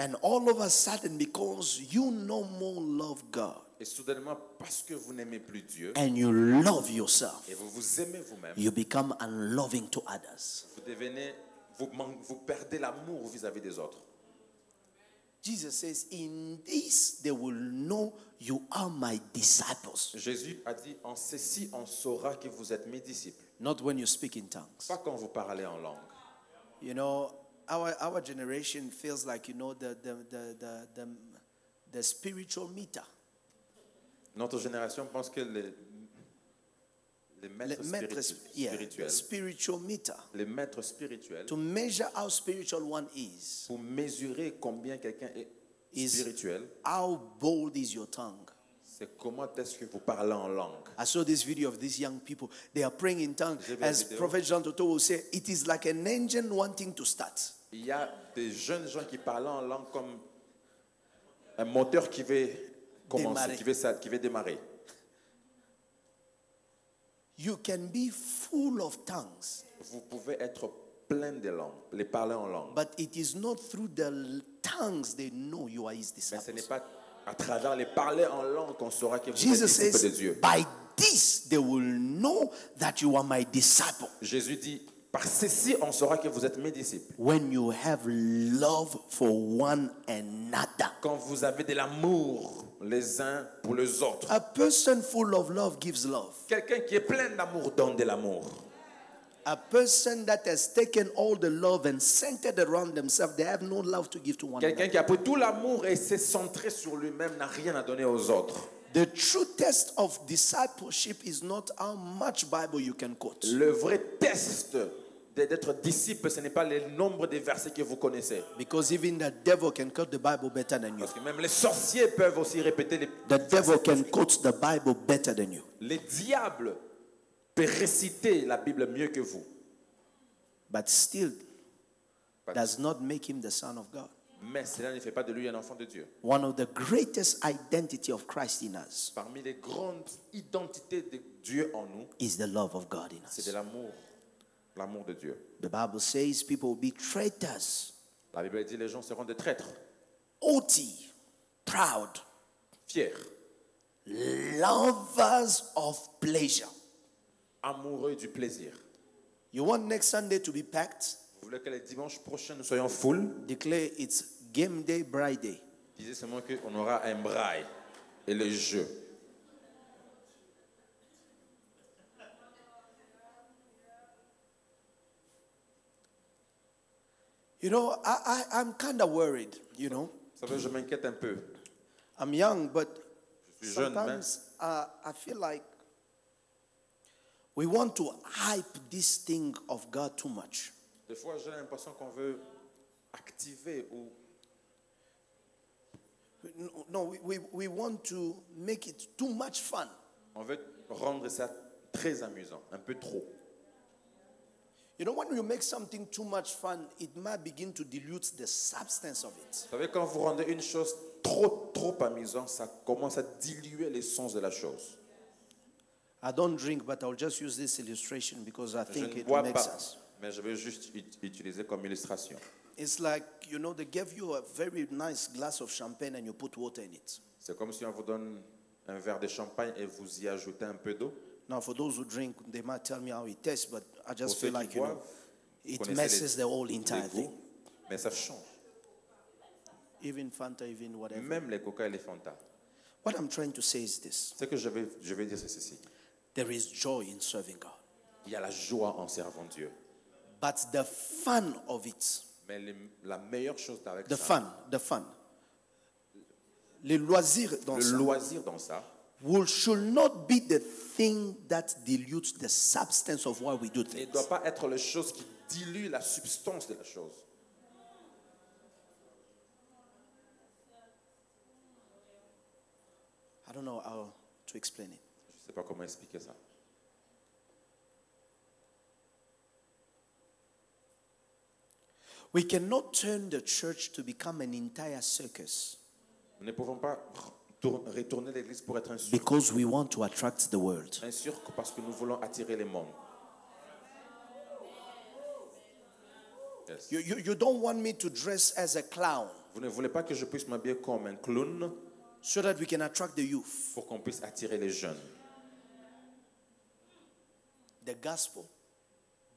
And all of a sudden, because you no more love God Et soudainement, parce que vous n'aimez plus Dieu and you love yourself, et vous vous aimez vous-même, you become unloving to others. vous perdez l'amour vis-à-vis des autres. Jesus says, in this they will know you are my disciples. Jésus a dit, en ceci, on saura que vous êtes mes disciples. Not when you speak in tongues. Pas quand vous parlez en langue. You know, our generation feels like, you know, the spiritual meter. Notre génération pense que les maîtres The spirituels, spiritual meter. les maîtres spirituels, To measure how spiritual one is pour mesurer combien quelqu'un est Is- spirituel, how bold is your tongue. c'est comment est-ce que vous parlez en langue. I saw this video of these young people. They are praying in tongues. J'ai vu la As vidéo. Prophet Jean Toto will say, it is like an engine wanting to start. Il y a des jeunes gens qui parlent en langue comme un moteur qui veut commencer, Démarrer. qui veut démarrer. You can be full of tongues, Vous pouvez être plein de langues, les parler en langue. but it is not through the tongues they know you are his Mais ce n'est disciples. pas à travers les parler en langue qu'on saura que vous êtes Jesus disciples de says, Dieu. by this they will know that you are my disciple. Jésus dit, par ceci, on saura que vous êtes mes disciples. When you have love for one another. Quand vous avez de l'amour les uns pour les autres. A person full of love gives love. Quelqu'un qui est plein d'amour donne de l'amour. A person that has taken all the love and centered around themselves, they have no love to give to one Quelqu'un another. qui a pris tout l'amour et s'est centré sur lui-même n'a rien à donner aux autres. The true test of discipleship is not how much Bible you can quote. Le vrai test d'être disciple, ce n'est pas le nombre de versets que vous connaissez. Because even the devil can quote the Bible better than you. Parce que même les sorciers peuvent aussi répéter les The devil can quote the Bible better than you. Les diables peuvent réciter la Bible mieux que vous. But still does not make him the son of God. Mais cela ne fait pas de lui un enfant de Dieu. One of the greatest identity of Christ in us Parmi les grandes identités de Dieu en nous, is the love of God in c'est us. de l'amour. L'amour de Dieu. The Bible says people will be traitors, La Bible dit les gens seront des traîtres, haughty, proud, fiers, lovers of pleasure. amoureux du plaisir. You want next Sunday to be packed? Vous voulez que les dimanches prochains nous soyons full? Declare it's game day, bride day. Disez seulement qu'on aura un braille et le jeu. You know, I'm kind of worried, you know. Vous savez, je m'inquiète un peu. I'm young, but Je suis jeune, mais sometimes I feel like we want to hype this thing of God too much. des fois j'ai l'impression qu'on veut activer ou No, we want to make it too much fun. on veut rendre ça très amusant, un peu trop. You know, when you make something too much fun, it might begin to dilute the substance of it. Vous savez, quand vous rendez une chose trop amusante, ça commence à diluer l'essence de la chose. I don't drink, but I'll just use this illustration because I Je think ne it bois makes pas, sense. mais je vais juste utiliser comme illustration. It's like, you know, they gave you a very nice glass of champagne and you put water in it. C'est comme si on vous donne un verre de champagne et vous y ajoutez un peu d'eau. Now, for those who drink, they might tell me how it tastes, but I Pour just ceux feel qui like, you know, boivent, vous it connaissez messes the whole les entire thing. goûts, mais ça change. Even Fanta, even whatever. Même les Coca et les Fanta. What I'm trying to say is this. Ce que je vais dire, c'est ceci. There is joy in serving God. Il y a la joie en servant Dieu. But the fun of it, Mais la meilleure chose avec the ça, fun, les loisirs dans le ça, loisir dans ça, should not be the thing that dilutes the substance of why we do Il ne things. doit pas être les choses qui diluent la substance de la chose. I don't know how to explain it. Je ne sais pas comment expliquer ça. We cannot turn the church to become an entire circus Nous ne pouvons pas retourner l'église pour être un cirque. because we want to attract the world. Un cirque parce que nous voulons attirer les mondes. Yes. You don't want me to dress as a clown Vous ne voulez pas que je puisse m'habiller comme un clown so that we can attract the youth. pour qu'on puisse attirer les jeunes. The gospel,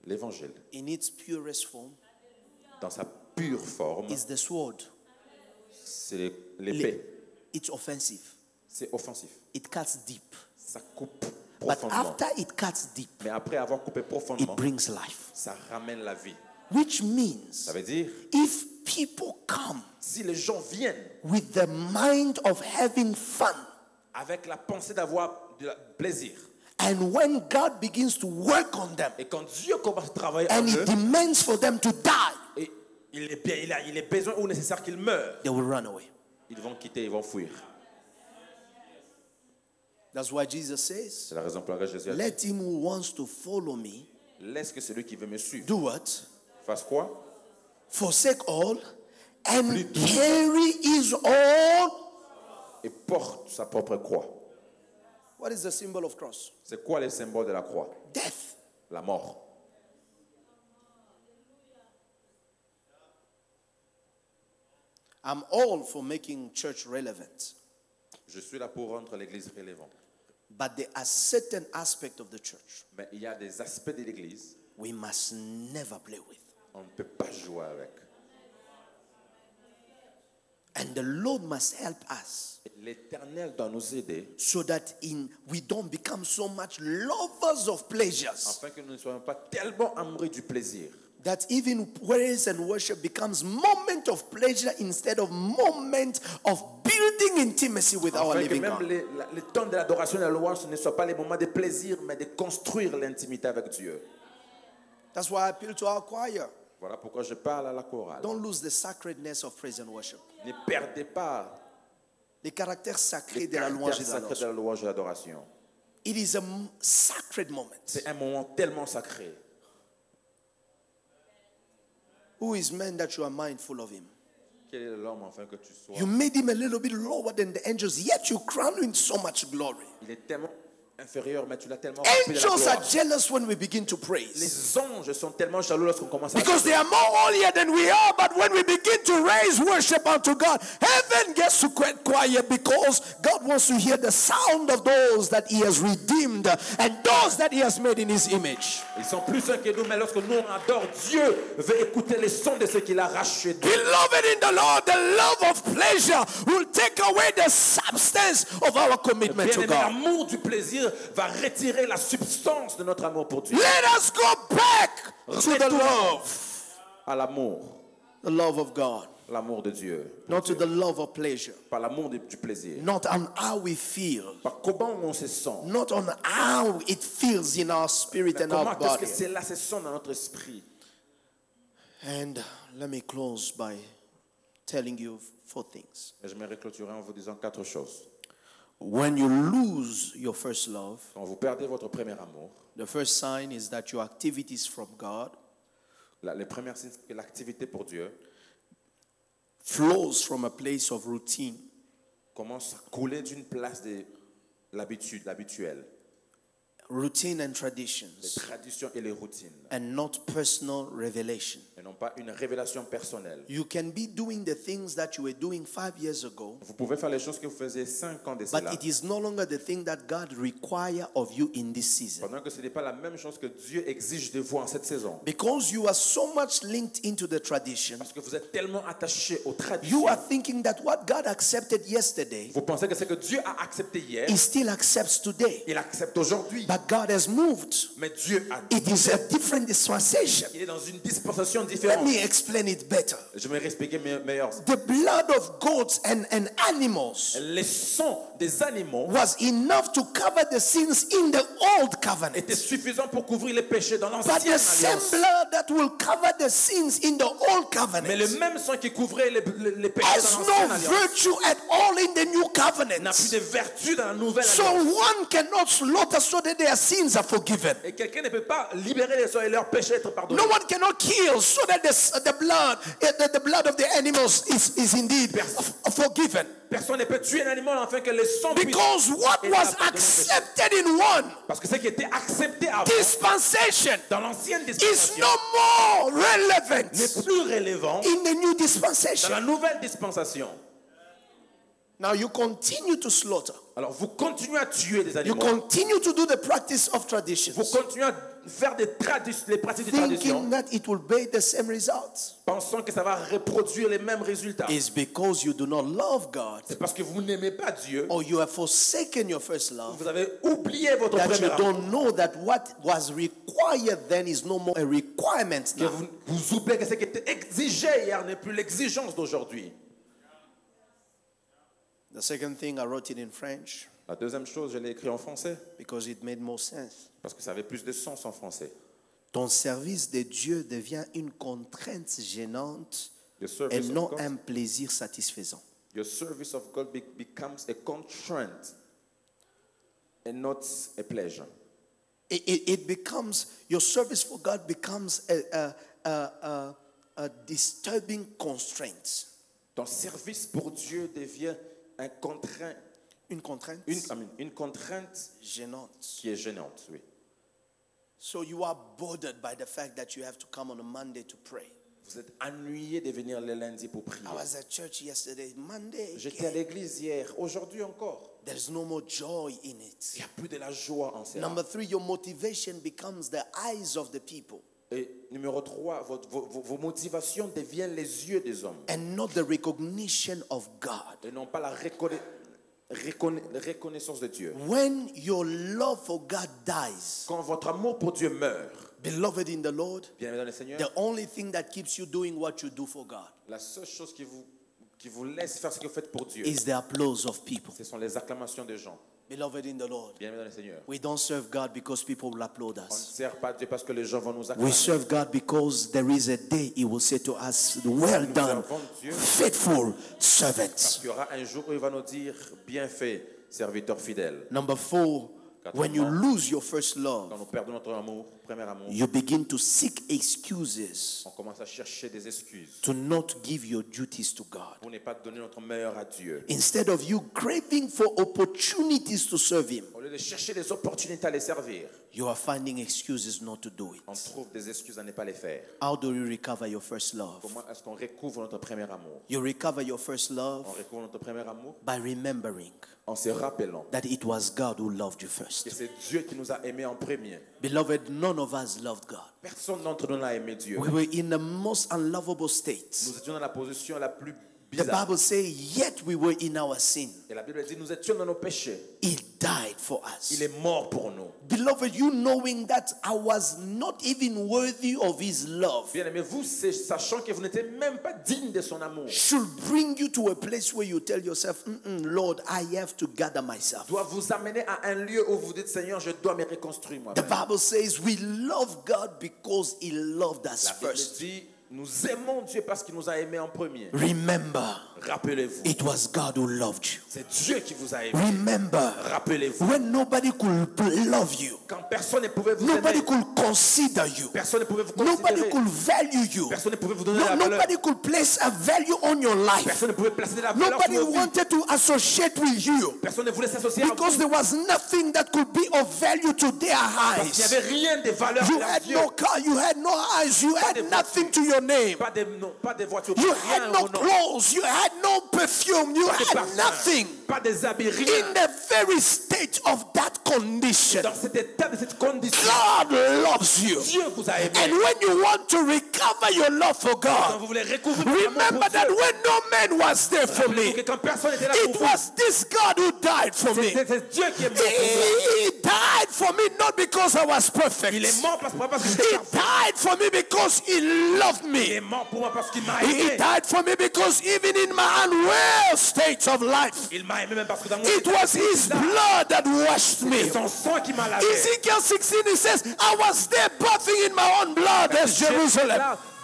L'évangile, in its purest form, dans sa pure forme, is the sword. c'est l'épée. It's offensive. C'est offensif. It cuts deep. Ça coupe But profondément. after it cuts deep, Mais après avoir coupé it profondément, brings life. ça ramène la vie. Which means Ça veut dire, if people come si les gens viennent with the mind of having fun, avec la pensée d'avoir du plaisir, and when God begins to work on them et quand Dieu commence à travailler en and He eux, demands for them to die, et il est besoin ou nécessaire qu'ils meurent, they will run away. ils vont quitter, ils vont fuir. That's why Jesus says, C'est la raison pour laquelle Jésus a dit, let him who wants to follow me laisse que celui qui veut me suivre do what? fasse quoi? Forsake all and carry his own. Et porte sa propre croix. What is the symbol of cross? C'est quoi le symbole de la croix? Death. La mort. I'm all for making church relevant, Je suis là pour rendre l'église relevante. but there are certain aspects of the church Mais il y a des aspects de l'église we must never play with. on ne peut pas jouer avec. And the Lord must help us L'Éternel doit nous aider so that we don't become so much lovers of pleasures afin que nous ne soyons pas tellement amoureux du plaisir. that even praise and worship becomes moment of pleasure instead of moment of building intimacy with our Afin que living même God. les temps de l'adoration et de la louange ne soient pas les moments de plaisir, mais de construire l'intimité avec Dieu. That's why I appeal to our choir. Voilà pourquoi je parle à la chorale. Don't lose the sacredness of praise and worship. Ne perdez pas Le caractère sacré le de la louange et caractère de sacré de l'adoration. la louange et de l'adoration. It is a sacred moment. C'est un moment tellement sacré. Who is man that you are mindful of him? Quel est l'homme afin que tu sois? You made him a little bit lower than the angels, yet you crown him with so much glory. Il est tellement inférieur, mais tu l'as tellement rempli de la Angels are gloire. jealous when we begin to praise Les anges sont tellement jaloux lorsqu'on commence à because they are more holier than we are. But when we begin to raise worship unto God, heaven gets to get quiet because God wants to hear the sound of those that He has redeemed and those that He has made in His image. Ils sont plus saints que nous, mais lorsque nous on adore Dieu, veut écouter les sons de ceux qu'il a rachetés. Beloved in the Lord, the love of pleasure will take away the substance of our commitment to Bien-aimé, God. l'amour du plaisir va retirer la substance de notre amour pour Dieu. Let us go back to the love, À l'amour, the love of God, l'amour de Dieu. not to the love of pleasure, Par l'amour du plaisir. not on how we feel, Par comment on se sent. not on how it feels in our spirit Mais and our comment est-ce body. que cela se sent dans notre esprit? And let me close by telling you 4 things. Et je me clôturer en vous disant 4 choses. When you lose your first love, Quand vous perdez votre premier amour, the first sign is that your activities from God les premières signes, c'est que l'activité pour Dieu flows from a place of routine. commence à couler d'une place de l'habitude, l'habituel, Routine and les traditions, traditions et les routines, and not personal revelation. et non pas une révélation personnelle. You can be doing the things that you were doing 5 years ago, Vous pouvez faire les choses que vous faisiez 5 ans de but cela, it is no longer the thing that God requires of you in this season. pendant que ce n'est pas la même chose que Dieu exige de vous en cette saison. Because you are so much linked into the tradition, Parce que vous êtes tellement attaché aux you traditions. are thinking that what God accepted yesterday, Vous pensez que ce que Dieu a accepté hier, He still accepts today. il accepte aujourd'hui. But God has moved. Mais Dieu a It is a different dispensation. il est dans une dispensation Let différente. me explain it better. Je vais expliquer meilleur. The blood of goats and animals Les sangs des animaux was enough to cover the sins in the old covenant. était suffisant pour couvrir les péchés dans But l'ancienne the same alliance. blood that will cover the sins in the old Mais le covenant même sang qui couvrait les péchés has dans no l'ancienne alliance virtue at all in the new n'a covenant. plus de vertu dans la nouvelle So alliance. one cannot slaughter so that their sins are forgiven. Et quelqu'un ne peut pas libérer les soins et leurs péchés être pardonnés. No one cannot kill so that the blood of the animals is indeed forgiven. Personne ne peut tuer un animal afin que le sang puisse Because what être was pardonné. accepted in one Parce que ce qui était accepté avant, dispensation dans l'ancienne is dispensation, no more relevant n'est plus relevant in the new dans dispensation. la nouvelle dispensation. Now you continue to slaughter. Alors vous continuez à tuer des You animaux. continue to do the practice of traditions, Vous continuez à faire les pratiques de tradition, thinking that it will bear the same results. pensant que ça va reproduire les mêmes résultats. It's because you do not love God, C'est parce que vous n'aimez pas Dieu, or you have forsaken your first love, vous avez oublié votre that you premier amour. don't know that what was required then is no more a requirement Que now. vous oubliez que ce qui était exigé hier n'est plus l'exigence d'aujourd'hui. The second thing, I wrote it in French La deuxième chose, je l'ai écrit en français because it made more sense. parce que ça avait plus de sens en français. Ton service de Dieu devient une contrainte gênante Your et service, non of God, un plaisir satisfaisant. your service of God becomes a constraint and not a pleasure. It becomes, your service for God becomes a disturbing constraint. Ton service pour Dieu devient un contraint, Une contrainte une contrainte gênante. qui est gênante. Oui. So you are bothered by the fact that you have to come on a Monday to pray. Vous êtes ennuyé de venir le lundi pour prier. I was at church yesterday. Monday, J'étais à again. l'église hier, aujourd'hui encore. There's no more joy in Il it. n'y a plus de la joie en cela. Number 3, your motivation becomes the eyes of the people Et numéro 3, vos motivations deviennent les yeux des hommes and not the recognition of God. et non pas la reconnaissance de Dieu. When your love for God dies, Quand votre amour pour Dieu meurt, beloved in the Lord, bien-aimé dans le Seigneur, the only thing that keeps you doing what you do for God la seule chose qui vous laisse faire ce que vous faites pour Dieu, is the applause of people. ce sont les acclamations des gens. Beloved in the Lord, Bien-aimé dans le Seigneur, we don't serve God because people will applaud on ne us. sert pas Dieu parce que les gens vont nous We acclamer. serve God because there is a day He will say to us, well done, faithful servants. Il y aura un jour où il va nous dire, bien fait, serviteur fidèle. Number 4, when you lose your first Quand love, nous perdons notre amour, premier amour, you begin to seek excuses on commence à chercher des excuses to not give your duties to God. pour ne pas donner notre meilleur à Dieu. Instead of you craving for opportunities to serve Him, Au lieu de chercher des opportunités à les servir, you are finding excuses not to do on it. trouve des excuses à ne pas les faire. How do you recover your first love? Comment est-ce qu'on recouvre notre premier amour? You recover your first On love recouvre notre premier amour by remembering en se rappelant that it was God who loved you que first. c'est Dieu qui nous a aimés en premier. Beloved, none of us loved God. Personne d'entre nous n'a aimé Dieu. We were in the most unlovable state. Nous étions dans la position la plus The bizarre. Bible says, yet we were in our sin. Et la Bible dit, nous étions dans nos péchés. He died for us. Il est mort pour nous. Beloved, you knowing that I was not even worthy of His love Bien aimé, vous, sachant que vous n'étiez même pas digne de son amour, should bring you to a place where you tell yourself, Lord, I have to gather myself. doit vous amener à un lieu où vous dites, Seigneur, je dois me reconstruire The moi-même. Bible says we love God because He loved us La Bible first. dit, nous aimons Dieu parce qu'il nous a aimés en premier. Remember, Rappelez-vous, it was God who loved you. c'est Dieu qui vous a aimé. Remember, Rappelez-vous, when nobody could love you, quand personne ne pouvait vous nobody aimer, could consider you, personne ne pouvait vous nobody considérer, could value you, personne ne pouvait vous donner la valeur, nobody could place a value on your life, personne ne pouvait placer de la valeur nobody sur vos vies, wanted to associate with you personne ne voulait s'associer à because vous, there was nothing that could be of value to their parce qu'il n'y eyes. avait rien de valeur You à had Dieu, no car, you had no eyes, you had nothing to your name. pas de voiture, You rien had au no nom, clothes, you had no perfume, you de had parfum, nothing. pas des habits, rien. In the very state of that condition, Dans cet état, de cette condition, God loves you. Dieu vous a aimé. And when you want to recover your love for Quand God, vous voulez recouvrir votre amour remember pour that Dieu, when no man was there for rappelez-vous que me, quand personne n'était là it pour vous, was this God who died for me. c'est Dieu qui est mort pour moi. He died for me not because I was perfect. Il est mort parce que He j'étais parfait. died for me because He loved Il me. est mort pour moi parce qu'il m'a He aimé. died for me because even in my unwell state of life, Il m'a m'a aimé même parce que dans mon It was his blood that washed me. c'est son sang qui m'a lavé. Ezekiel 16, he says, I was there bathing in my own blood as Jerusalem.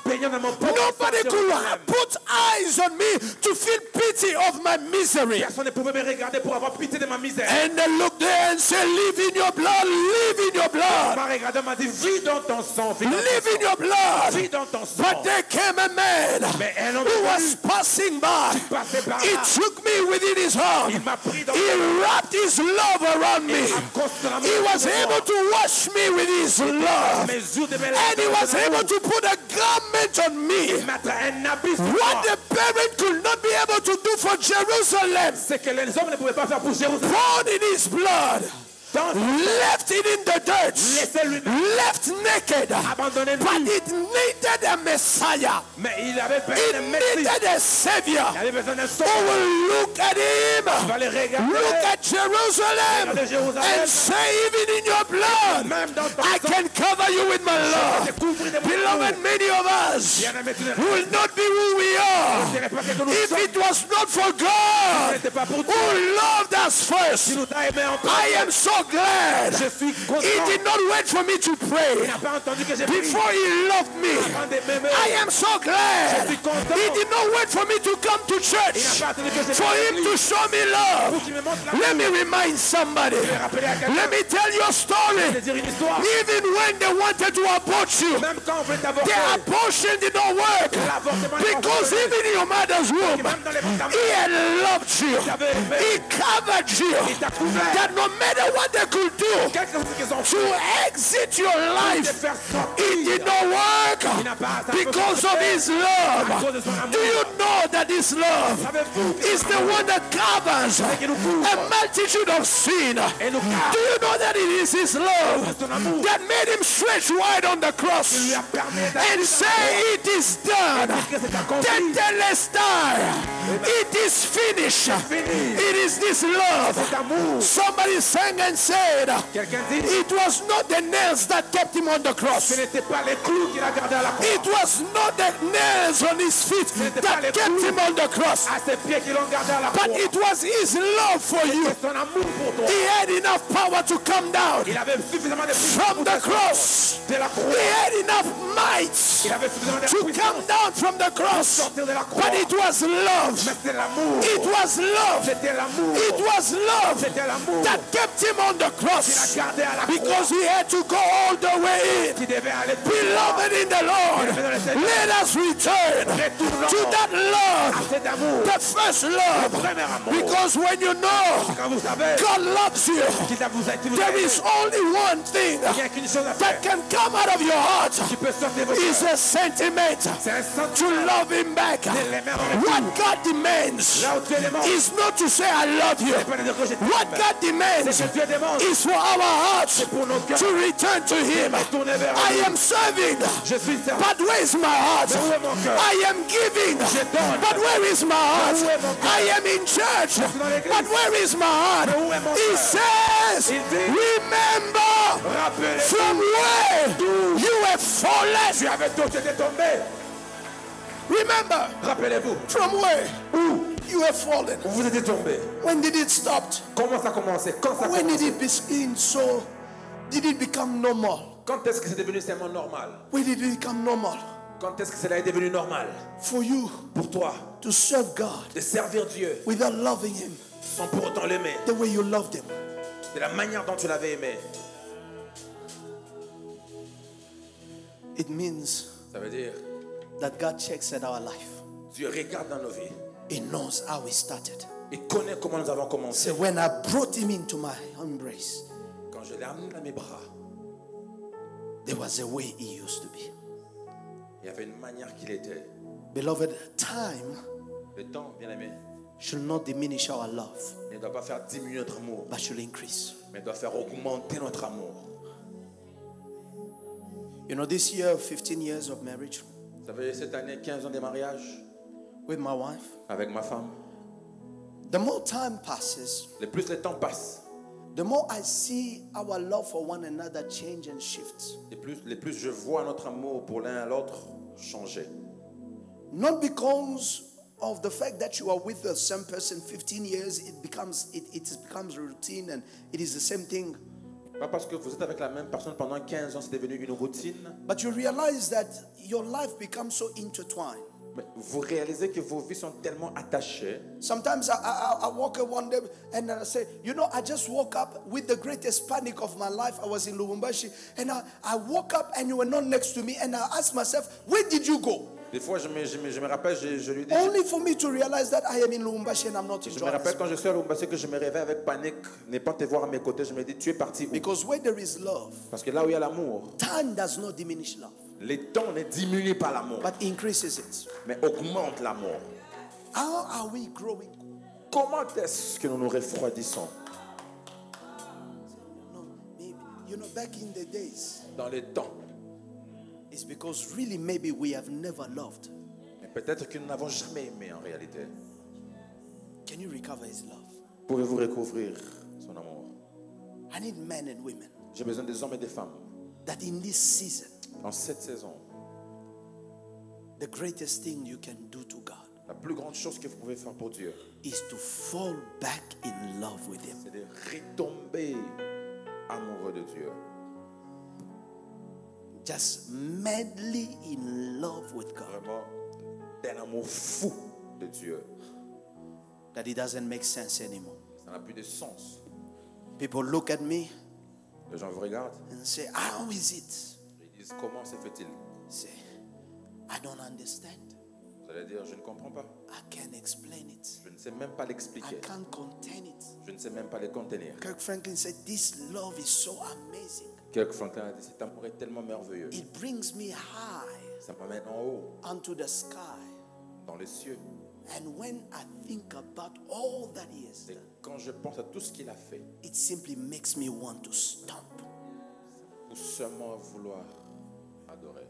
Baignant dans mon propre Nobody sang, could Jérusalem. put eyes on me to feel pity of my misery. Personne ne pouvait me regarder pour avoir pitié de ma misère. And they looked there and said, live in your blood, live in your On blood, m'a regardé, on m'a dit, vis dans ton sang, vis dans ton live in sang. your blood. Vis dans ton sang. But there came a man Mais un homme who est was venu, passing by. passé par He là. took me within his arm. Il m'a pris dans He wrapped his love around me. constamment. He was able to wash me with his love. Mes yeux de mes And he was able to put a garment on me. mettre un habit sur What moi. the parent could not be able to do for Jerusalem, C'est que les hommes ne pouvaient pas faire pour Jérusalem. poured in his blood, Dans left it in the dirt, laissez-lui left naked. abandonner But lui. it needed a Messiah. Mais il avait besoin It d'un Messie. needed a Savior Il avait besoin d'un who sauveur. will look at Il him, fallait regarder. look at Jerusalem, Regardez Jérusalem. and say, even in your blood, Même dans ton I sang, can cover you with my love. te couvrir de mon Beloved, amour. many of us Il y en a maintenant. will not be who we are Ce n'est pas que nous if sommes. it was not for Ce God n'était pas pour Dieu. who loved us Qui first. nous a aimés en I am so glad Je suis he content. did not wait for me to Il pray n'a pas entendu que j'ai prié. before he loved me. Avant de m'aimer. I am so glad Je suis content. he did not wait for me to come to Il n'a church pas attendu que j'ai for him to show me love. Pour qu'il me montre la Let me remind somebody. rappeler à quelqu'un. Let me tell your Je story. vais dire une histoire. Even when they wanted to abort you, Même quand on veut the t'avorter, abortion did not work. l'avortement Because even in your mother's womb, même dans les ventres he had loved you. t'avait aimé. He covered you. Il t'a couvert. That no matter what they could do Quelque chose qu'ils ont to exit your fait, life, te faire sortir. it did not Il work n'a pas because of his à love. cause de son amour. Do you know that this love Savez-vous que is the one that covers qui nous couvre a multitude of sin? et nous Do garde you know that it is his love son amour that made him stretch wide on the qui cross lui a permis and d'aller say, it is done? que c'est accompli. Tetelestai. It is finished. It is this love. Cet amour. Somebody sang and said, Quelqu'un dit, it was not the nails that kept him on the ce cross. n'était pas les clous qu'il a gardé à la croix. It was not the nails on his feet that kept him on the cross. À ses pieds qui l'ont gardé à la But croix. it was his love for you. C'est son amour pour toi. He had enough power to come down Il avait suffisamment de puissance from pour the descendre cross. de la He croix. had enough might Il avait suffisamment de to come puissance down from the pour cross. sortir de la croix. But it was love. Mais c'est l'amour. It was love. C'était l'amour. It was love C'était l'amour that kept him on the qui l'a cross gardé à la croix. because he had to go all the way in. Qui devait aller tout Beloved in the Lord, let us return to that love, cet amour. the first love, Premier amour. because when you know Quand vous savez God loves you, qu'il vous a there is only one thing il n'y a qu'une chose à that faire can come out of your heart qui peut sortir vos is cœurs. a sentiment C'est un to sentiment love him back. de l'aimer en What retour. God demands Là où Dieu demande, is not to say I love you. c'est pas de dire que je t'aime. What God demands C'est que Dieu demande is for our hearts pour nos cœurs to return to him. tourner vers I lui. am serving, Je suis servant. but where is my heart? Mais où est mon cœur? I am giving, Je donne. but where is my heart? Mais où est mon cœur? I am in church, suis dans l'église. but where is my heart? Mais où est mon He cœur? says, Il dit, remember rappelez-vous, from where you have fallen. tu avais tout, tu étais tombé. Remember Rappelez-vous, from where you have fallen. vous étiez tombé. When did it stop? Comment ça a commencé? Quand ça a When did commencé? it begin? So did it become normal? Quand est-ce que c'est devenu seulement normal? When did it become normal Quand est-ce que cela est devenu normal for you pour toi to serve God de servir Dieu without loving him sans pour autant l'aimer, the way you loved him? de la manière dont tu l'avais aimé? It means Ça veut dire that God checks at our life. Dieu regarde dans nos vies. He knows how we started. Il connaît comment nous avons commencé. So when I brought him into my embrace, Quand je l'ai amené dans mes bras, there was a way he used to be. il y avait une manière qu'il était. Beloved, time Le temps, bien aimé, should not diminish our love, ne doit pas faire diminuer notre amour, but should increase. mais doit faire augmenter notre amour. You know, this year, 15 years of marriage Vous savez, cette année, 15 ans de mariage with my wife, avec ma femme, the more time passes, le plus le temps passe, the more I see our love for one another change and shift. le plus je vois notre amour pour l'un à l'autre changer. Not because of the fact that you are with the same person 15 years, it becomes routine and it is the same thing. Pas parce que vous êtes avec la même personne pendant 15 ans, c'est devenu une routine. But you realize that your life becomes so intertwined. Mais vous réalisez que vos vies sont tellement attachées. Sometimes I woke up one day and I say, you know, I just woke up with the greatest panic of my life. I was in Lubumbashi and I woke up and you were not next to me and I asked myself, where did you go? Des fois, je me rappelle, je lui dis. Only for me to realize that I am in Lubumbashi and I'm not in Je me rappelle Johannesburg. quand je suis à Lubumbashi que je me réveille avec panique, ne pas te voir à mes côtés. Je me dis, tu es parti où? Because where there is love, Parce que là où il y a l'amour, time does not diminish love, les temps ne diminuent pas l'amour, but increases it. mais augmentent l'amour. How are we growing? Comment est-ce que nous nous refroidissons? No, maybe, you know, back in the days, Dans les temps. it's because really maybe we have never loved. Mais peut-être que nous n'avons jamais aimé en réalité. Can you recover his love? Pouvez-vous recouvrir son amour? I need men and women J'ai besoin des hommes et des femmes. that in this season, En cette saison, the greatest thing you can do to God la plus grande chose que vous pouvez faire pour Dieu, is to fall back in love with him. c'est de retomber amoureux de Dieu. Just madly in love with God. Vraiment, d'un amour fou de Dieu. That it doesn't make sense anymore. Ça n'a plus de sens. People look at me Les gens vous regardent and say, how is it? et ils disent, comment se fait-il? Say, I don't understand. Vous allez dire, je ne comprends pas. I can't explain it. Je ne sais même pas I l'expliquer. can't contain it. Je ne sais même pas les contenir. Kirk Franklin said, this love is so amazing. Kirk Franklin a dit, cet amour est tellement merveilleux. It brings me high Ça m'amène en haut, onto the sky. dans les cieux. And when I think about all that he has Et done, quand je pense à tout ce qu'il a fait, it simply makes me want to stomp. ou seulement vouloir adorer.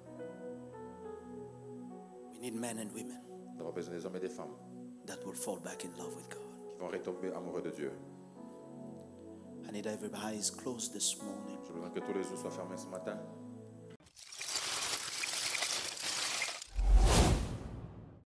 We need men and women Nous avons besoin des hommes et des femmes that will fall back in love with God. qui vont retomber amoureux de Dieu. I need every eyes closed this morning. Je veux que tous les yeux soient fermés ce matin.